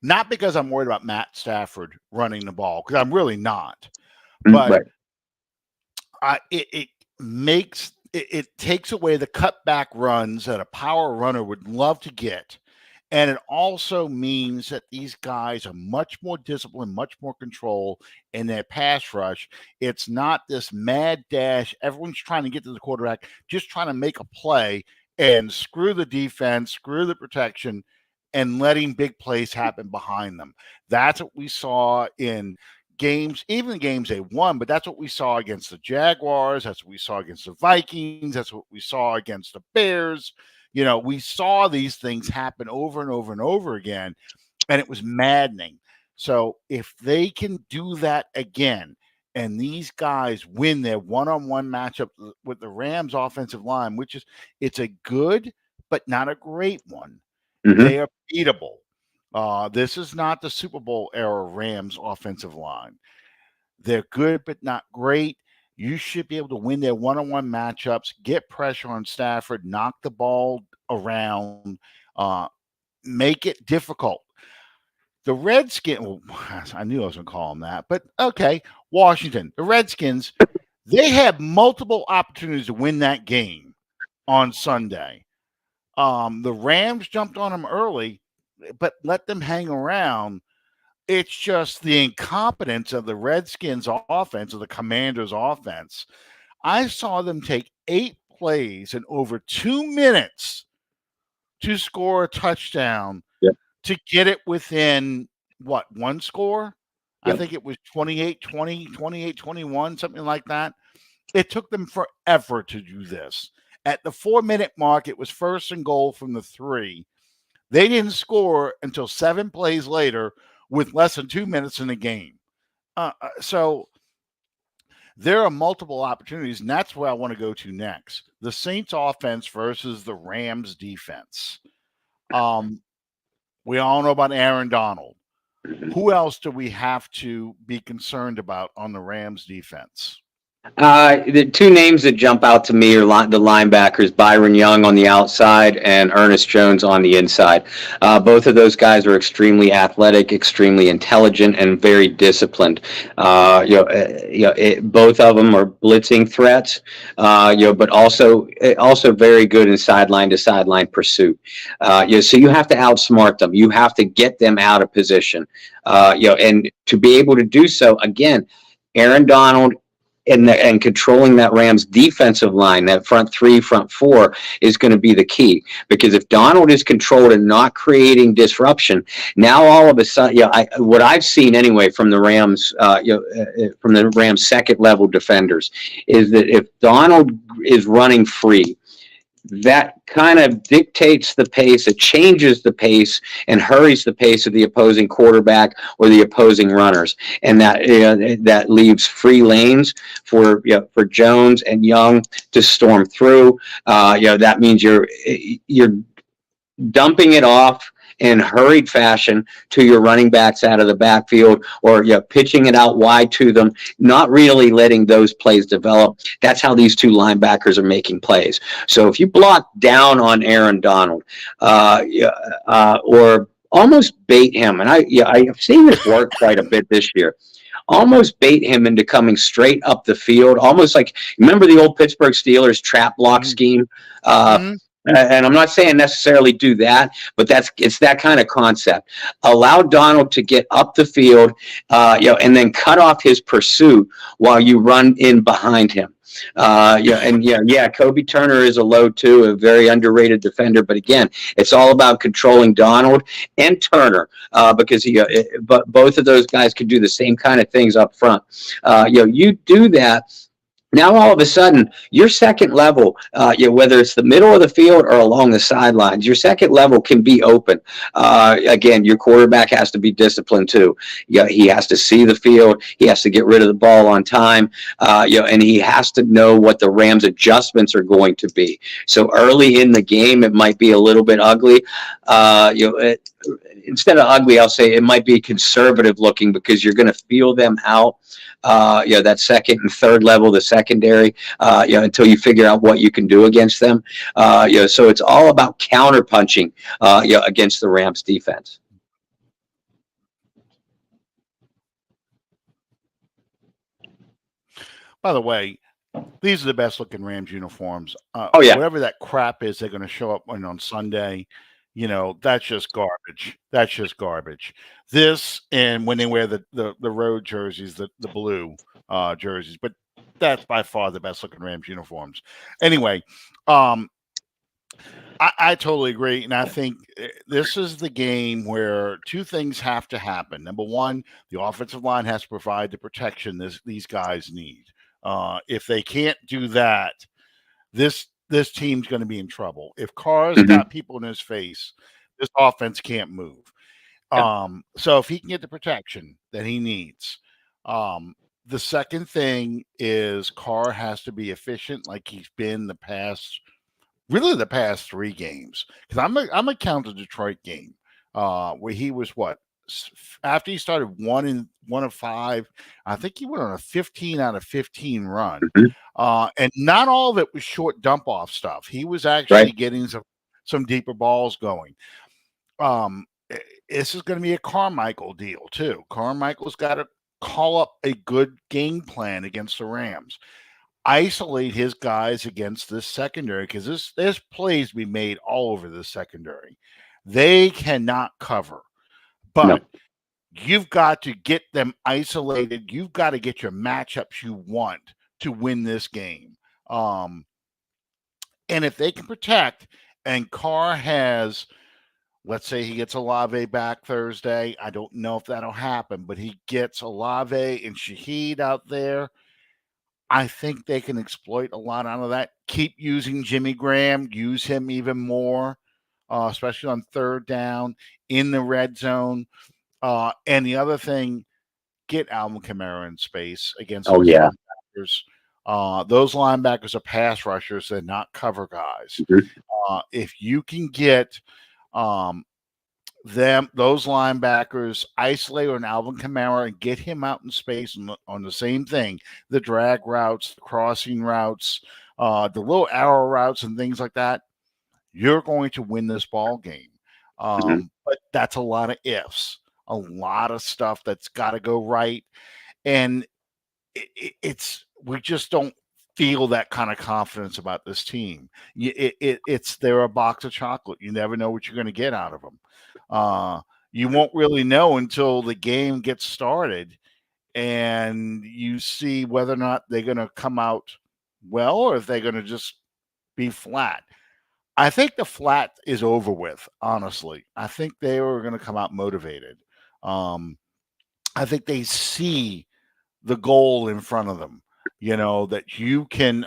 Not because I'm worried about Matt Stafford running the ball, because I'm really not. But it takes away the cutback runs that a power runner would love to get. And it also means that these guys are much more disciplined, much more control in their pass rush. It's not this mad dash. Everyone's trying to get to the quarterback, just trying to make a play and screw the defense, screw the protection, and letting big plays happen behind them. That's what we saw in games, even the games they won, but that's what we saw against the Jaguars. That's what we saw against the Vikings. That's what we saw against the Bears. We saw these things happen over and over and over again, and it was maddening. So if they can do that again, and these guys win their one-on-one matchup with the Rams offensive line, it's a good but not a great one. They are beatable. This is not the Super Bowl era Rams offensive line. They're good, but not great. You should be able to win their one-on-one matchups, get pressure on Stafford, knock the ball around, make it difficult. The Redskins, well, I knew I was going to call them that, but okay, Washington, the Redskins, they had multiple opportunities to win that game on Sunday. The Rams jumped on them early, but let them hang around. It's just the incompetence of the Redskins offense, or the Commanders offense. I saw them take 8 plays in over 2 minutes to score a touchdown, Yep. to get it within, what, one score? Yep. I think it was 28-20, 28-21, something like that. It took them forever to do this. At the 4-minute mark, it was 1st and goal from the 3. They didn't score until 7 plays later with less than 2 minutes in the game. So there are multiple opportunities, and that's where I want to go to next. The Saints offense versus the Rams defense. We all know about Aaron Donald. Who else do we have to be concerned about on the Rams defense? The 2 names that jump out to me are the linebackers, Byron Young on the outside and Ernest Jones on the inside. Both of those guys are extremely athletic, extremely intelligent, and very disciplined. Both of them are blitzing threats, but also very good in sideline to sideline pursuit. So you have to outsmart them. You have to get them out of position. And to be able to do so, again, Aaron Donald and controlling that Rams defensive line, that front 3, front 4, is going to be the key. Because if Donald is controlled and not creating disruption, now all of a sudden, what I've seen anyway from the Rams, from the Rams second level defenders, is that if Donald is running free, that kind of dictates the pace. It changes the pace and hurries the pace of the opposing quarterback or the opposing runners, and that leaves free lanes for Jones and Young to storm through. That means you're dumping it off in hurried fashion to your running backs out of the backfield, or pitching it out wide to them, not really letting those plays develop. That's how these 2 linebackers are making plays. So if you block down on Aaron Donald, or almost bait him, and I've seen this work quite a bit this year, almost bait him into coming straight up the field, almost like, remember the old Pittsburgh Steelers trap block scheme? And I'm not saying necessarily do that, but it's that kind of concept. Allow Donald to get up the field, and then cut off his pursuit while you run in behind him. Kobe Turner is a low too, a very underrated defender. But again, it's all about controlling Donald and Turner, because but both of those guys can do the same kind of things up front. You do that. Now, all of a sudden, your second level, whether it's the middle of the field or along the sidelines, your second level can be open. Again, your quarterback has to be disciplined too. He has to see the field. He has to get rid of the ball on time. And he has to know what the Rams' adjustments are going to be. So early in the game, it might be a little bit ugly. Instead of ugly, I'll say it might be conservative looking, because you're going to feel them out. That second and third level, the secondary, until you figure out what you can do against them. So it's all about counterpunching, against the Rams defense. By the way, these are the best looking Rams uniforms. Whatever that crap is they're going to show up on Sunday, that's just garbage. That's just garbage. This, and when they wear the road jerseys, the blue jerseys, but that's by far the best looking Rams uniforms. Anyway, I totally agree, and I think this is the game where 2 things have to happen. Number one, the offensive line has to provide the protection these guys need. If they can't do that, this team's going to be in trouble. If Carr's got people in his face, this offense can't move. So if he can get the protection that he needs, the second thing is Carr has to be efficient, like he's been the past 3 games. Because I'm a count the Detroit game. where he was after he started 1-5, I think he went on a 15 out of 15 run. And not all of it was short dump off stuff. He was actually getting some deeper balls going. This is going to be a Carmichael deal too. Carmichael's got to call up a good game plan against the Rams. Isolate his guys against this secondary, because there's plays to be made all over the secondary. They cannot cover, but you've got to get them isolated. You've got to get your matchups you want to win this game. And if they can protect, and Carr has, let's say he gets Olave back Thursday. I don't know if that'll happen, but he gets Olave and Shaheed out there. I think they can exploit a lot out of that. Keep using Jimmy Graham. Use him even more, especially on third down in the red zone. And the other thing, get Alvin Kamara in space against those linebackers. Those linebackers are pass rushers. They're not cover guys. If you can get those linebackers isolate on Alvin Kamara and get him out in space on the same thing, the drag routes, the crossing routes, the little arrow routes and things like that, you're going to win this ball game. But that's a lot of ifs, a lot of stuff that's got to go right. And we just don't feel that kind of confidence about this team. They're a box of chocolate. You never know what you're going to get out of them. You won't really know until the game gets started and you see whether or not they're going to come out well or if they're going to just be flat. I think the flat is over with, honestly. I think they are going to come out motivated. I think they see the goal in front of them, that you can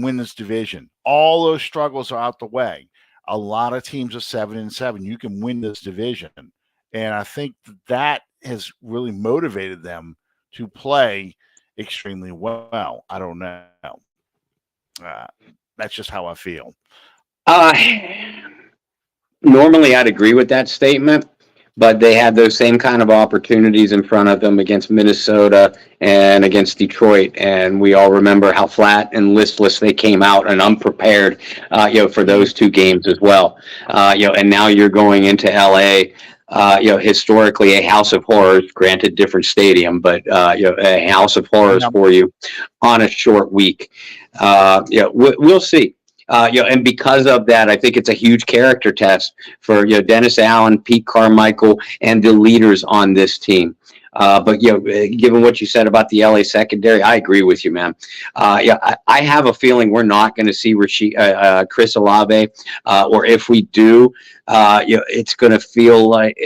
win this division. All those struggles are out the way. A lot of teams are 7-7. You can win this division. And I think that has really motivated them to play extremely well. I don't know. That's just how I feel. Normally, I'd agree with that statement, but they had those same kind of opportunities in front of them against Minnesota and against Detroit, and we all remember how flat and listless they came out and unprepared, for those two games as well. And now you're going into LA. Historically a house of horrors, granted different stadium, but a house of horrors for you on a short week. We'll see. And because of that, I think it's a huge character test for Dennis Allen, Pete Carmichael, and the leaders on this team. But given what you said about the LA secondary, I agree with you, man. I have a feeling we're not going to see Chris Olave, or if we do, it's going to feel like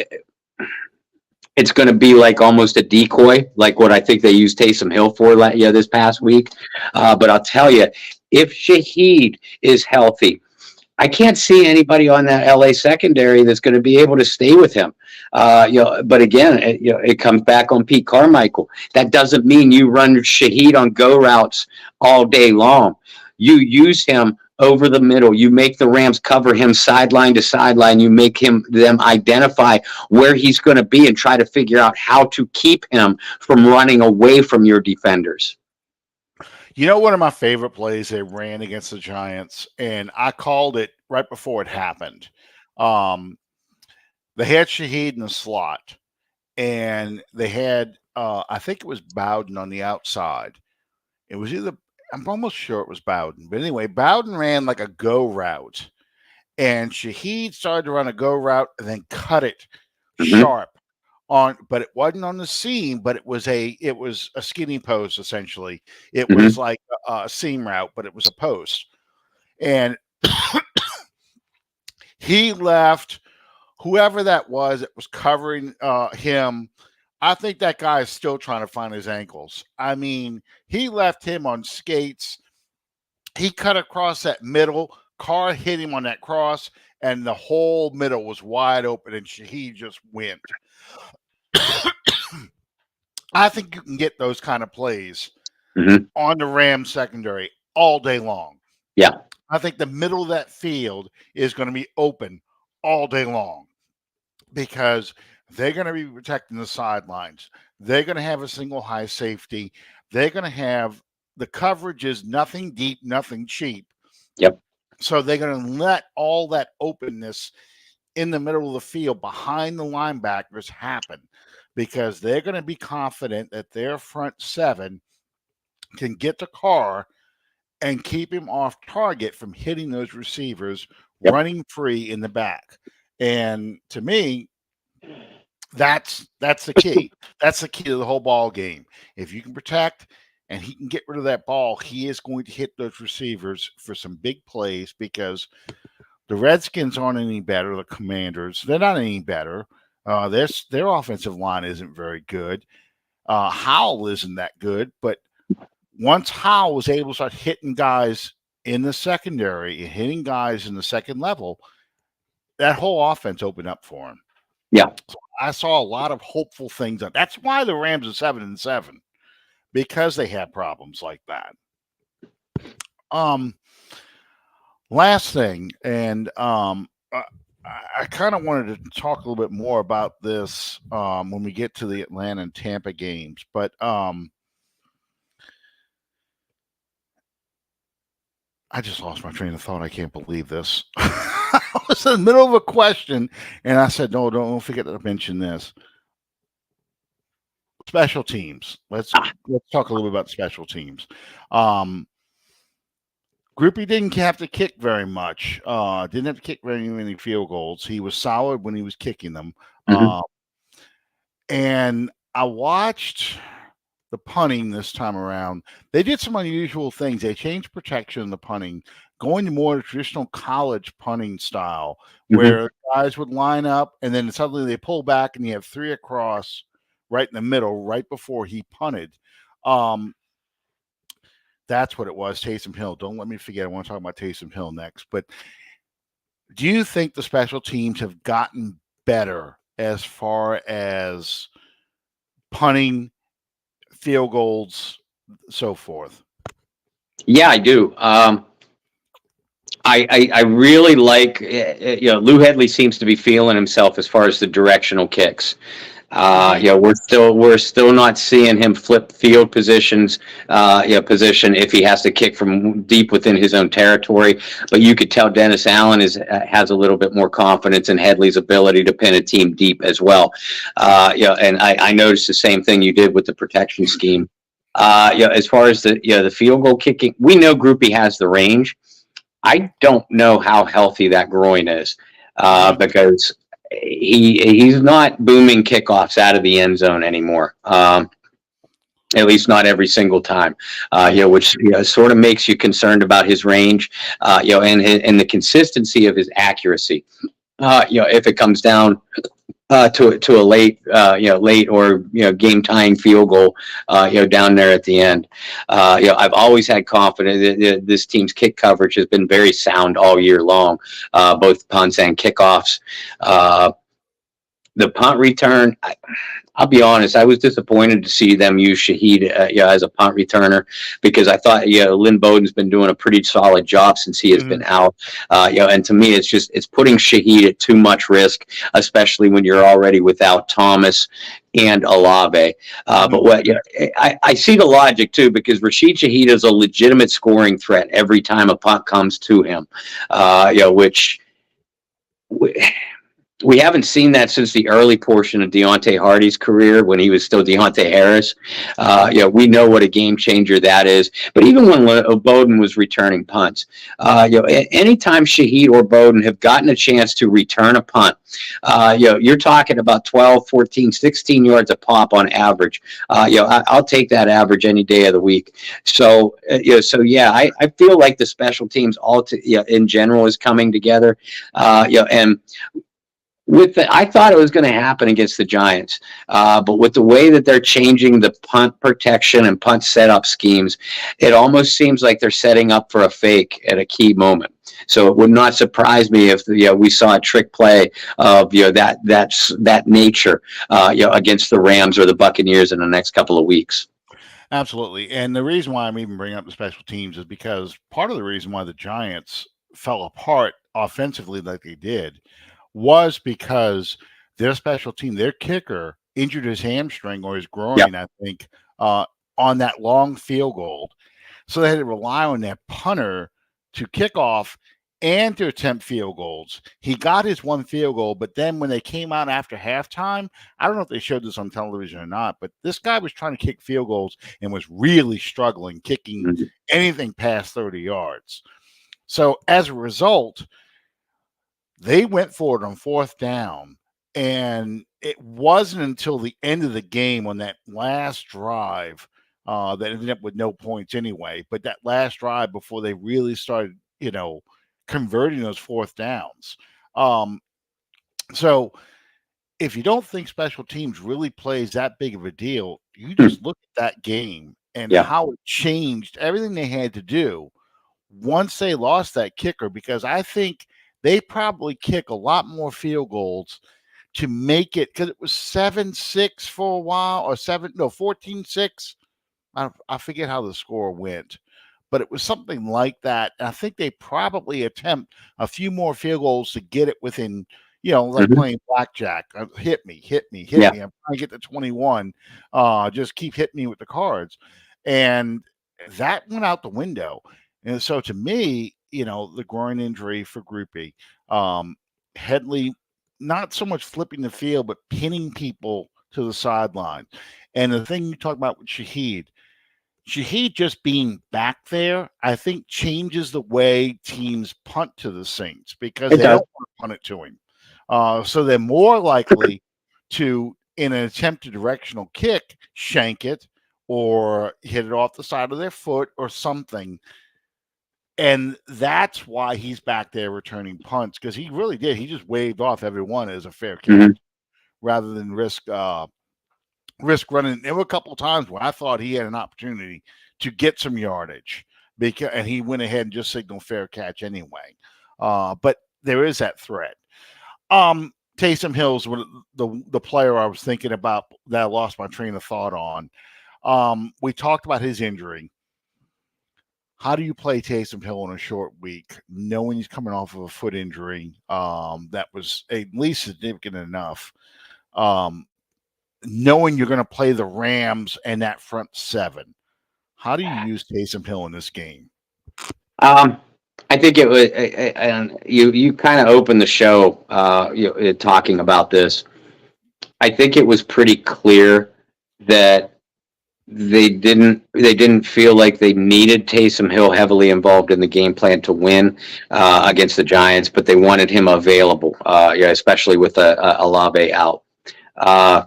it's going to be like almost a decoy, like what I think they used Taysom Hill for this past week. But I'll tell you, if Shaheed is healthy, I can't see anybody on that LA secondary that's going to be able to stay with him. But again, it comes back on Pete Carmichael. That doesn't mean you run Shaheed on go routes all day long. You use him over the middle. You make the Rams cover him sideline to sideline. You make them identify where he's going to be and try to figure out how to keep him from running away from your defenders. One of my favorite plays they ran against the Giants, and I called it right before it happened. They had Shaheed in the slot, and they had, I think it was Bowden on the outside. It was I'm almost sure it was Bowden. But anyway, Bowden ran like a go route, and Shaheed started to run a go route and then cut it sharp. But it wasn't on the seam, but it was a skinny post essentially. It was like a seam route, but it was a post. And he left whoever that was covering him. I think that guy is still trying to find his ankles. I mean, he left him on skates. He cut across that middle. Carr hit him on that cross, and the whole middle was wide open, and Shaheed just went. I think you can get those kind of plays on the Rams secondary all day long. Yeah. I think the middle of that field is going to be open all day long because they're going to be protecting the sidelines. They're going to have a single high safety. They're going to have the coverage is nothing deep, nothing cheap. Yep. So they're going to let all that openness in the middle of the field behind the linebackers happen because they're going to be confident that their front seven can get to Carr and keep him off target from hitting those receivers running free in the back. And to me, that's the key. That's the key to the whole ball game. If you can protect and he can get rid of that ball, he is going to hit those receivers for some big plays because the Redskins aren't any better. The Commanders, they're not any better. Their offensive line isn't very good. Howell isn't that good, but once Howell was able to start hitting guys in the secondary and hitting guys in the second level, that whole offense opened up for him. Yeah. So I saw a lot of hopeful things. That's why the Rams are 7-7, because they had problems like that. Last thing, and I kind of wanted to talk a little bit more about this when we get to the Atlanta and Tampa games, but I just lost my train of thought. I can't believe this. I was in the middle of a question, and I said, no, don't forget to mention this. Special teams. Let's talk a little bit about special teams. Groupie didn't have to kick very much. Didn't have to kick very many field goals. He was solid when he was kicking them. And I watched the punting this time around. They did some unusual things. They changed protection in the punting, going to more traditional college punting style, where guys would line up and then suddenly they pull back and you have three across right in the middle, right before he punted. That's what it was, Taysom Hill. Don't let me forget. I want to talk about Taysom Hill next. But do you think the special teams have gotten better as far as punting, field goals, so forth? Yeah, I do. I really like, Lou Hedley seems to be feeling himself as far as the directional kicks. We're still not seeing him flip field positions, position if he has to kick from deep within his own territory. But you could tell Dennis Allen has a little bit more confidence in Headley's ability to pin a team deep as well. And I noticed the same thing you did with the protection scheme. As far as the field goal kicking, we know Groupie has the range. I don't know how healthy that groin is, because he's not booming kickoffs out of the end zone anymore. At least not every single time, which sort of makes you concerned about his range, and the consistency of his accuracy. If it comes down to a late or game tying field goal, down there at the end. I've always had confidence that this team's kick coverage has been very sound all year long, both punts and kickoffs. The punt return, I'll be honest, I was disappointed to see them use Shaheed as a punt returner, because I thought Lynn Bowden's been doing a pretty solid job since he has been out. And to me, it's putting Shaheed at too much risk, especially when you're already without Thomas and Olave. But I see the logic too, because Rashid Shaheed is a legitimate scoring threat every time a punt comes to him, which we haven't seen that since the early portion of Deontay Hardy's career, when he was still Deontay Harris. We know what a game changer that is. But even when Bowden was returning punts, anytime Shaheed or Bowden have gotten a chance to return a punt, you're talking about 12, 14, 16 yards a pop on average. I'll take that average any day of the week. So, I feel like the special teams in general is coming together. And I thought it was going to happen against the Giants, but with the way that they're changing the punt protection and punt setup schemes, it almost seems like they're setting up for a fake at a key moment. So it would not surprise me if we saw a trick play of that nature against the Rams or the Buccaneers in the next couple of weeks. Absolutely, and the reason why I'm even bringing up the special teams is because part of the reason why the Giants fell apart offensively like they did was because their special team, their kicker, injured his hamstring or his Yep. groin, I think, on that long field goal. So they had to rely on their punter to kick off and to attempt field goals. He got his one field goal, but then when they came out after halftime, I don't know if they showed this on television or not, but this guy was trying to kick field goals and was really struggling kicking Mhm. anything past 30 yards. So as a result, they went for it on fourth down. And it wasn't until the end of the game on that last drive that ended up with no points anyway. But that last drive before they really started, converting those fourth downs. So if you don't think special teams really plays that big of a deal, you Hmm. just look at that game and Yeah. how it changed everything they had to do once they lost that kicker, because I think they probably kick a lot more field goals to make it, because it was 7-6 for a while, or 14-6. I forget how the score went, but it was something like that. And I think they probably attempt a few more field goals to get it within, like Mhm. playing blackjack. Hit me, hit me, hit Yeah. me. I'm trying to get to 21. Just keep hitting me with the cards. And that went out the window. And so to me, the groin injury for Groupie, Headley, not so much flipping the field, but pinning people to the sideline. And the thing you talk about with Shaheed just being back there, I think changes the way teams punt to the Saints, because It they does. don't want to punt it to him. So they're more likely to, in an attempt to directional kick, shank it or hit it off the side of their foot or something. And that's why he's back there returning punts, because he really did. He just waved off everyone as a fair catch Mhm. rather than risk running. There were a couple of times where I thought he had an opportunity to get some yardage, and he went ahead and just signaled fair catch anyway. But there is that threat. Taysom Hill's the player I was thinking about that I lost my train of thought on. We talked about his injury. How do you play Taysom Hill in a short week, knowing he's coming off of a foot injury that was at least significant enough? Knowing you're going to play the Rams and that front seven, how do you use Taysom Hill in this game? Um, I think it was, and you kind of opened the show, talking about this. I think it was pretty clear that they didn't feel like they needed Taysom Hill heavily involved in the game plan to win against the Giants, but they wanted him available, especially with Olave out. Uh,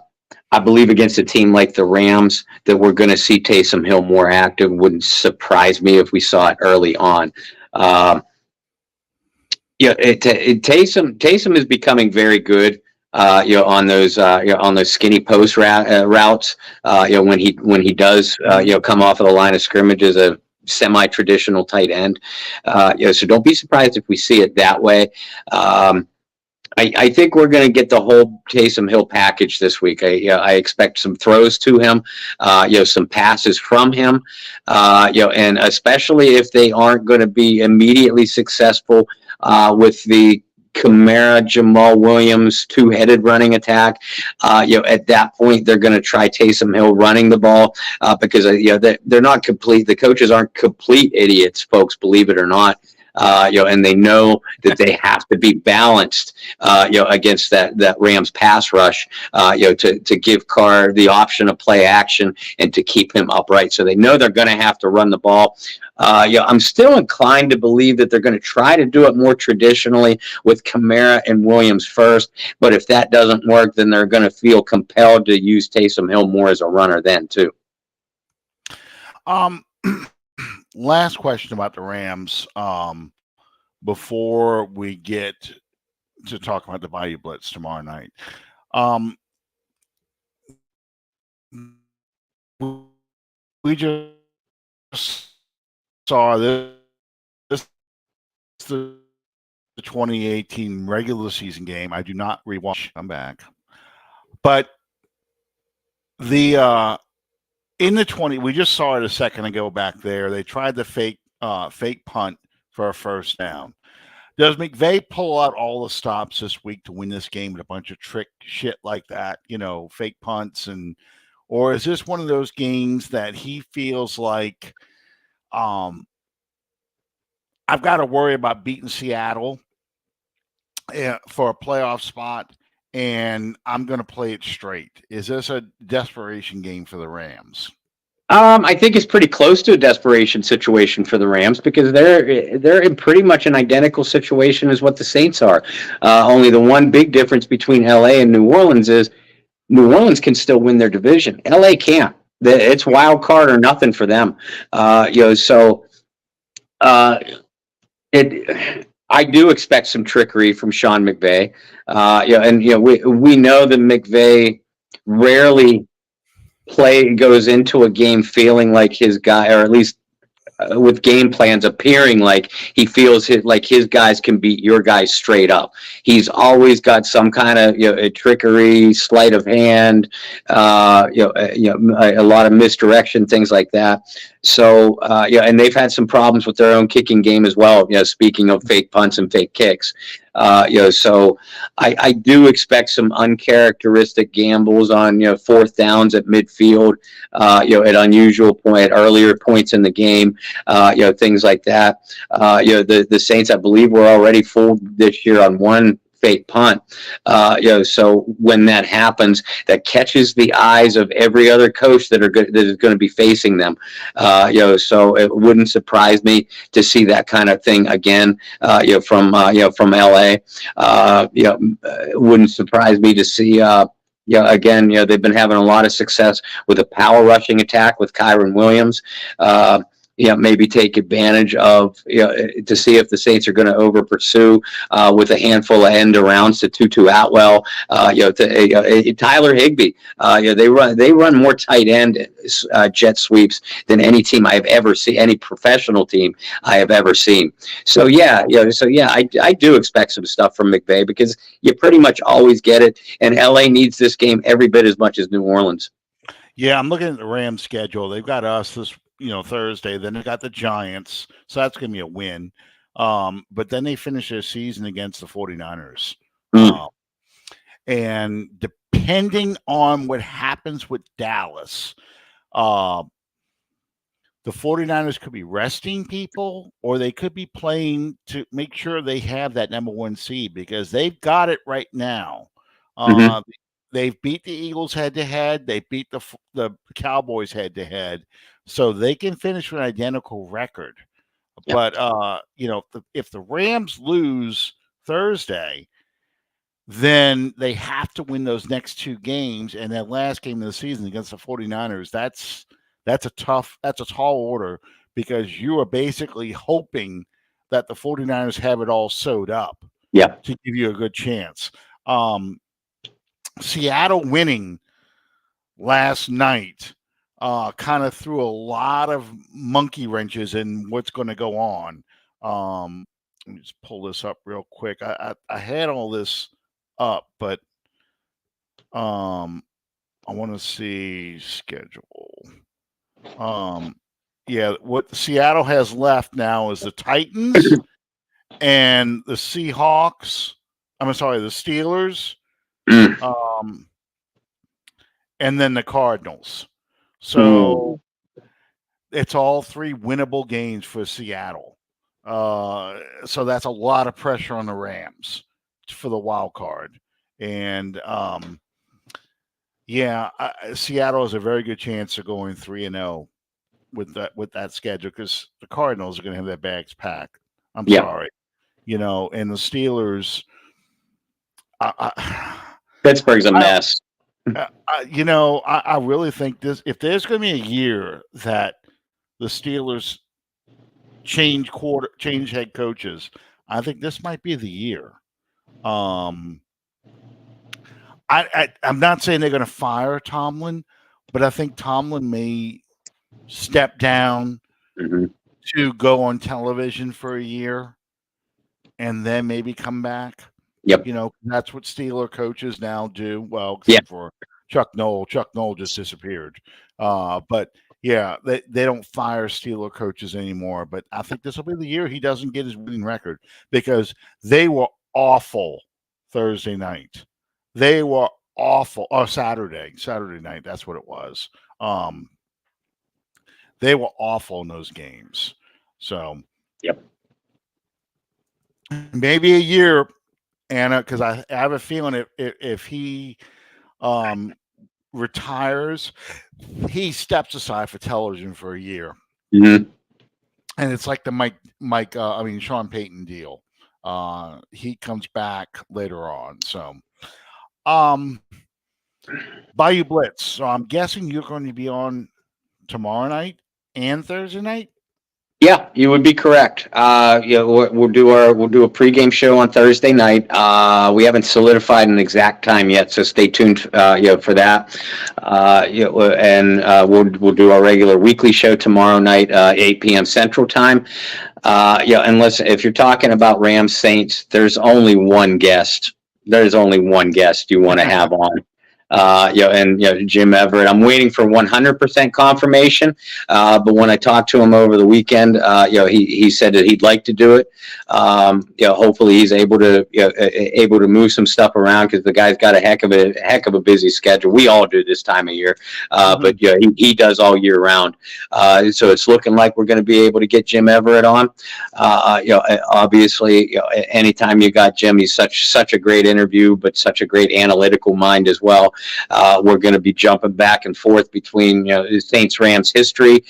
I believe against a team like the Rams that we're going to see Taysom Hill more active. Wouldn't surprise me if we saw it early on. Um, Taysom is becoming very good. On those skinny post routes. When he does come off of the line of scrimmage as a semi-traditional tight end. So don't be surprised if we see it that way. I think we're going to get the whole Taysom Hill package this week. I expect some throws to him, some passes from him, and especially if they aren't going to be immediately successful with the Kamara, Jamal Williams, two-headed running attack. At that point, they're going to try Taysom Hill running the ball because they're not complete. The coaches aren't complete idiots, folks. Believe it or not. And they know that they have to be balanced, against that Rams pass rush, to give Carr the option of play action and to keep him upright. So they know they're going to have to run the ball. I'm still inclined to believe that they're going to try to do it more traditionally with Kamara and Williams first. But if that doesn't work, then they're going to feel compelled to use Taysom Hill more as a runner then too. Last question about the Rams before we get to talk about the Bayou Blitz tomorrow night. We just saw this the 2018 regular season game. I do not rewatch. I'm back, but the in the 20, we just saw it a second ago back there. They tried the fake punt for a first down. Does McVay pull out all the stops this week to win this game with a bunch of trick shit like that? Fake punts or is this one of those games that he feels like, I've got to worry about beating Seattle for a playoff spot, and I'm going to play it straight? Is this a desperation game for the Rams? I think it's pretty close to a desperation situation for the Rams because they're in pretty much an identical situation as what the Saints are. Only the one big difference between LA and New Orleans is New Orleans can still win their division. LA can't. It's wild card or nothing for them. I do expect some trickery from Sean McVay. We know that McVay rarely goes into a game feeling like his guy, or at least with game plans appearing like he feels like his guys can beat your guys straight up. He's always got some kind of a trickery, sleight of hand, a lot of misdirection, things like that. So and they've had some problems with their own kicking game as well. Speaking of fake punts and fake kicks, so I do expect some uncharacteristic gambles on fourth downs at midfield, at earlier points in the game, things like that. The Saints, I believe, were already full this year on one fake punt. So when that happens, that catches the eyes of every other coach that is going to be facing them. So it wouldn't surprise me to see that kind of thing again. From LA. It wouldn't surprise me to see. Again, they've been having a lot of success with a power rushing attack with Kyron Williams. Maybe take advantage of, to see if the Saints are going to over pursue with a handful of end arounds to Tutu Atwell, Tyler Higbee. They run more tight end jet sweeps than any team I have ever seen, any professional team I have ever seen. So I do expect some stuff from McVay because you pretty much always get it, and LA needs this game every bit as much as New Orleans. Yeah, I'm looking at the Rams schedule. They've got us this Thursday. Then they got the Giants, so that's going to be a win. But then they finish their season against the 49ers. And depending on what happens with Dallas, the 49ers could be resting people, or they could be playing to make sure they have that number one seed because they've got it right now. They've beat the Eagles head-to-head. They beat the Cowboys head-to-head. So they can finish with an identical record. Yep. But, if the Rams lose Thursday, then they have to win those next two games. And that last game of the season against the 49ers, that's a tall order because you are basically hoping that the 49ers have it all sewed up to give you a good chance. Seattle winning last night kind of threw a lot of monkey wrenches in what's going to go on. Let me just pull this up real quick. I had all this up, but I want to see schedule. What Seattle has left now is the Titans and the Seahawks. The Steelers. And then the Cardinals. So it's all three winnable games for Seattle. So that's a lot of pressure on the Rams for the wild card. And Seattle has a very good chance of going 3-0 with that schedule because the Cardinals are going to have their bags packed. I'm sorry, and the Steelers. Pittsburgh's a mess. I really think if there's going to be a year that the Steelers change head coaches, I think this might be the year. I'm not saying they're going to fire Tomlin, but I think Tomlin may step down to go on television for a year and then maybe come back. Yep. That's what Steeler coaches now do. Well, except for Chuck Noll. Chuck Noll just disappeared. But Yeah, they don't fire Steeler coaches anymore, but I think this will be the year he doesn't get his winning record because they were awful Thursday night. They were awful. Or Saturday night. That's what it was. Um, they were awful in those games. So Yep. maybe a year, Anna, because I have a feeling if he um, retires, he steps aside for television for a year. Mm-hmm. And it's like the Sean Payton deal. He comes back later on. So, um, Bayou Blitz. So I'm guessing you're going to be on tomorrow night and Thursday night. Yeah, you would be correct. We'll do a pregame show on Thursday night. We haven't solidified an exact time yet, so stay tuned. For that. We'll do our regular weekly show tomorrow night, 8 p.m. Central Time. And listen, if you're talking about Rams Saints, there's only one guest. There's only one guest you want to have on. Jim Everett. I'm waiting for 100% confirmation. But when I talked to him over the weekend, he said that he'd like to do it. Hopefully he's able to move some stuff around because the guy's got a heck of a busy schedule. We all do this time of year, but he does all year round. So it's looking like we're going to be able to get Jim Everett on. Obviously, anytime you got Jim, he's such a great interview, but such a great analytical mind as well. We're going to be jumping back and forth between the Saints Rams history,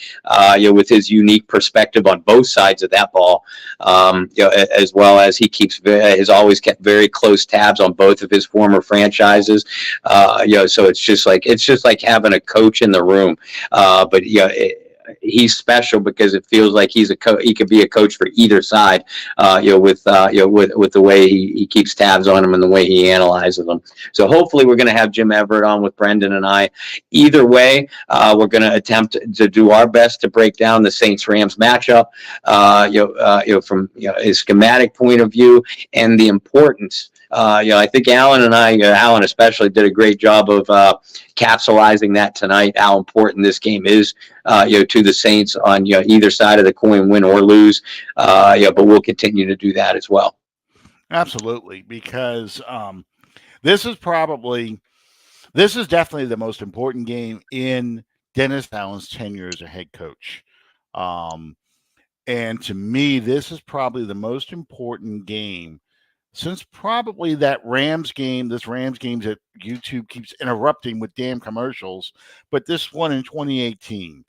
with his unique perspective on both sides of that ball, as well as he has always kept very close tabs on both of his former franchises. So it's just like having a coach in the room, but he's special because it feels like he could be a coach for either side, with the way he keeps tabs on them and the way he analyzes them. So hopefully we're going to have Jim Everett on with Brendan and I. Either way, we're going to attempt to do our best to break down the Saints Rams matchup, from a schematic point of view and the importance. I think Alan especially did a great job of capsulizing that tonight, how important this game is, to the Saints on either side of the coin, win or lose. But we'll continue to do that as well. Absolutely, because this is definitely the most important game in Dennis Allen's tenure as a head coach. And to me, this is probably the most important game since probably that Rams game, that YouTube keeps interrupting with damn commercials, but this one in 2018,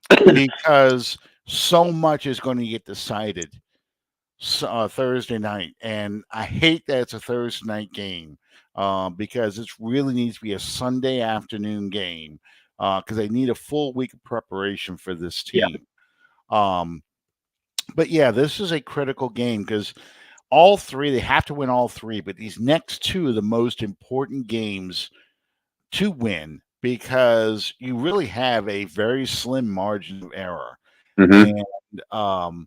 because so much is going to get decided Thursday night. And I hate that it's a Thursday night game because it really needs to be a Sunday afternoon game because they need a full week of preparation for this team. Yeah. But yeah, this is a critical game because all three, they have to win all three, but these next two are the most important games to win because you really have a very slim margin of error. Mm-hmm. And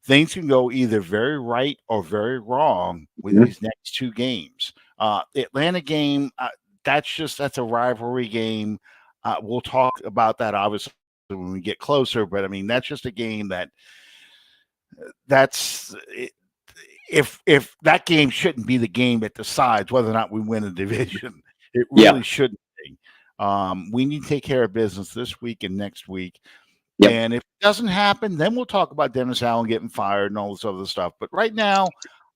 things can go either very right or very wrong with mm-hmm. these next two games. The Atlanta game, that's a rivalry game. We'll talk about that obviously when we get closer, but I mean, that's just a game if that game shouldn't be the game that decides whether or not we win a division. It really shouldn't be. We need to take care of business this week and next week. Yep. And if it doesn't happen, then we'll talk about Dennis Allen getting fired and all this other stuff. But right now,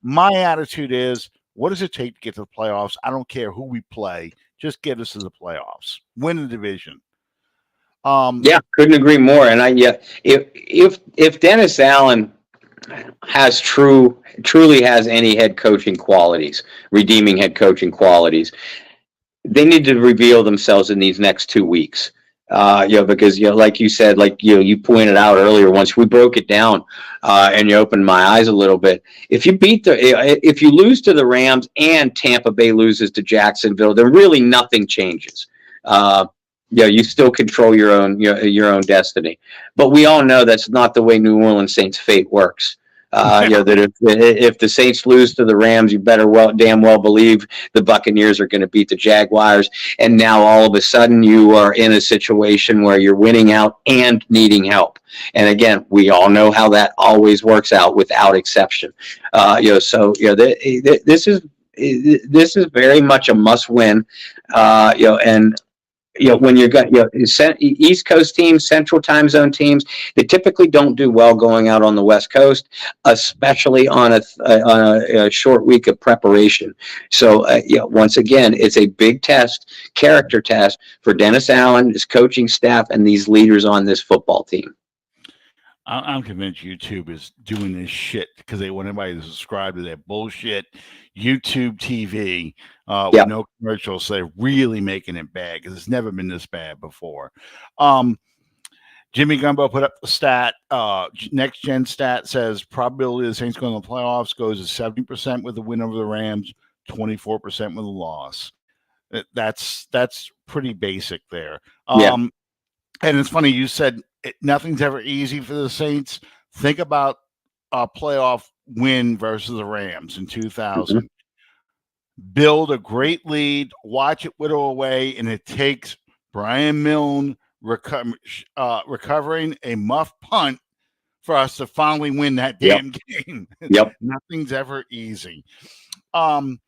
my attitude is, what does it take to get to the playoffs? I don't care who we play. Just get us to the playoffs. Win the division. Couldn't agree more. And if Dennis Allen has truly has any head coaching qualities, redeeming head coaching qualities, they need to reveal themselves in these next 2 weeks. Because like you said, you pointed out earlier, once we broke it down, and you opened my eyes a little bit. If you lose to the Rams and Tampa Bay loses to Jacksonville, then really nothing changes. You still control your own destiny. But we all know that's not the way New Orleans Saints fate works. That if the Saints lose to the Rams, you better damn well believe the Buccaneers are going to beat the Jaguars. And now all of a sudden you are in a situation where you're winning out and needing help. And again, we all know how that always works out without exception. This is very much a must win. When you've got East Coast teams, Central Time Zone teams, they typically don't do well going out on the West Coast, especially on a short week of preparation. So, once again, it's a big test, character test for Dennis Allen, his coaching staff, and these leaders on this football team. I'm convinced YouTube is doing this shit because they want everybody to subscribe to their bullshit YouTube TV with no commercials. So they're really making it bad because it's never been this bad before. Jimmy Gumbo put up the stat. Next Gen stat says probability of the Saints going to the playoffs goes to 70% with the win over the Rams, 24% with a loss. That's pretty basic there. And it's funny you said nothing's ever easy for the Saints. Think about a playoff win versus the Rams in 2000. Mm-hmm. Build a great lead, watch it whittle away, and it takes Brian Milne recovering a muff punt for us to finally win that damn game. Nothing's ever easy. Bob,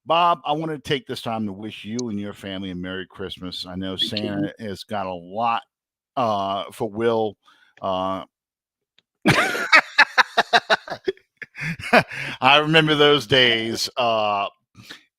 I want to take this time to wish you and your family a Merry Christmas. I know Santa has got a lot for Will. I remember those days.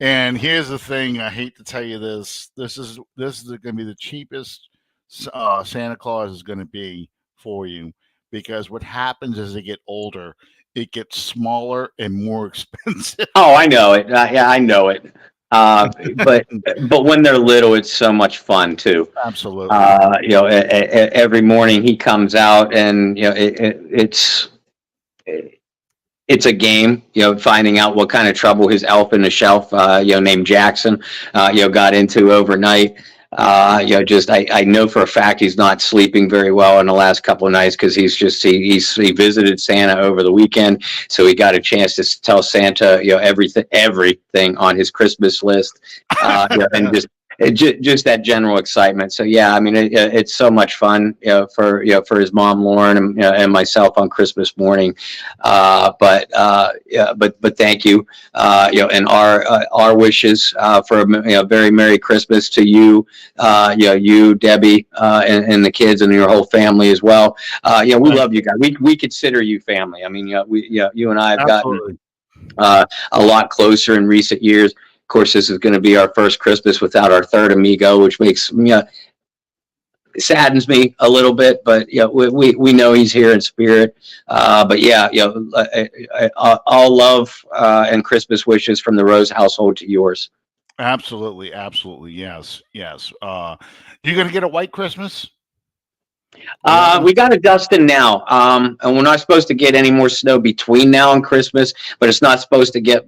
And here's the thing: I hate to tell you this. This is going to be the cheapest Santa Claus is going to be for you, because what happens as they get older, it gets smaller and more expensive. Oh, I know it. I know it. But when they're little, it's so much fun too. Absolutely. Every morning he comes out, and it's a game. Finding out what kind of trouble his elf in the shelf, named Jackson, got into overnight. I know for a fact he's not sleeping very well in the last couple of nights because he visited Santa over the weekend, so he got a chance to tell Santa everything on his Christmas list, and just that general excitement. So it's so much fun for his mom Lauren and myself on Christmas morning. But thank you, and our wishes for a very Merry Christmas to you, you, Debbie, and the kids and your whole family as well. We love you guys. We consider you family. I mean, you and I have gotten a lot closer in recent years. Of course, this is going to be our first Christmas without our third amigo, which makes saddens me a little bit. But we know he's here in spirit. All love and Christmas wishes from the Rose household to yours. Absolutely, yes. You going to get a white Christmas? We got a Dustin now, and we're not supposed to get any more snow between now and Christmas, but it's not supposed to get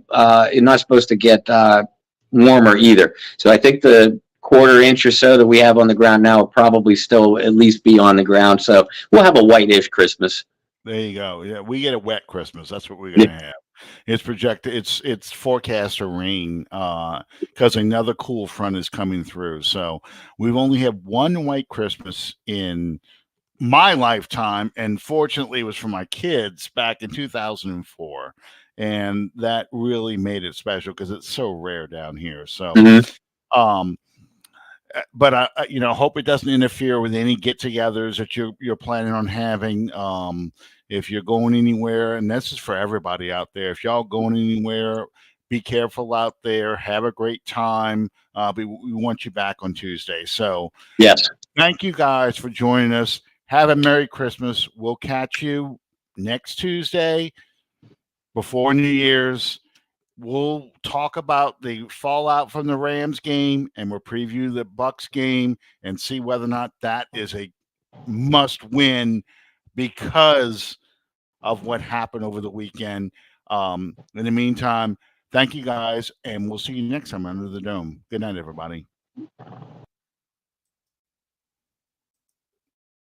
warmer either. So I think the quarter inch or so that we have on the ground now will probably still at least be on the ground. So we'll have a white-ish Christmas. There you go. Yeah, we get a wet Christmas. That's what we're gonna have. It's projected. It's forecast to rain because another cool front is coming through. So we've only had one white Christmas in my lifetime, and fortunately it was for my kids back in 2004, and that really made it special because it's so rare down here. So but I hope it doesn't interfere with any get-togethers that you're planning on having. If you're going anywhere, and this is for everybody out there, if y'all going anywhere, be careful out there, have a great time. We want you back on Tuesday. So yes, thank you guys for joining us. Have a Merry Christmas. We'll catch you next Tuesday before New Year's. We'll talk about the fallout from the Rams game, and we'll preview the Bucs game and see whether or not that is a must win because of what happened over the weekend. In the meantime, thank you guys, and we'll see you next time under the dome. Good night, everybody.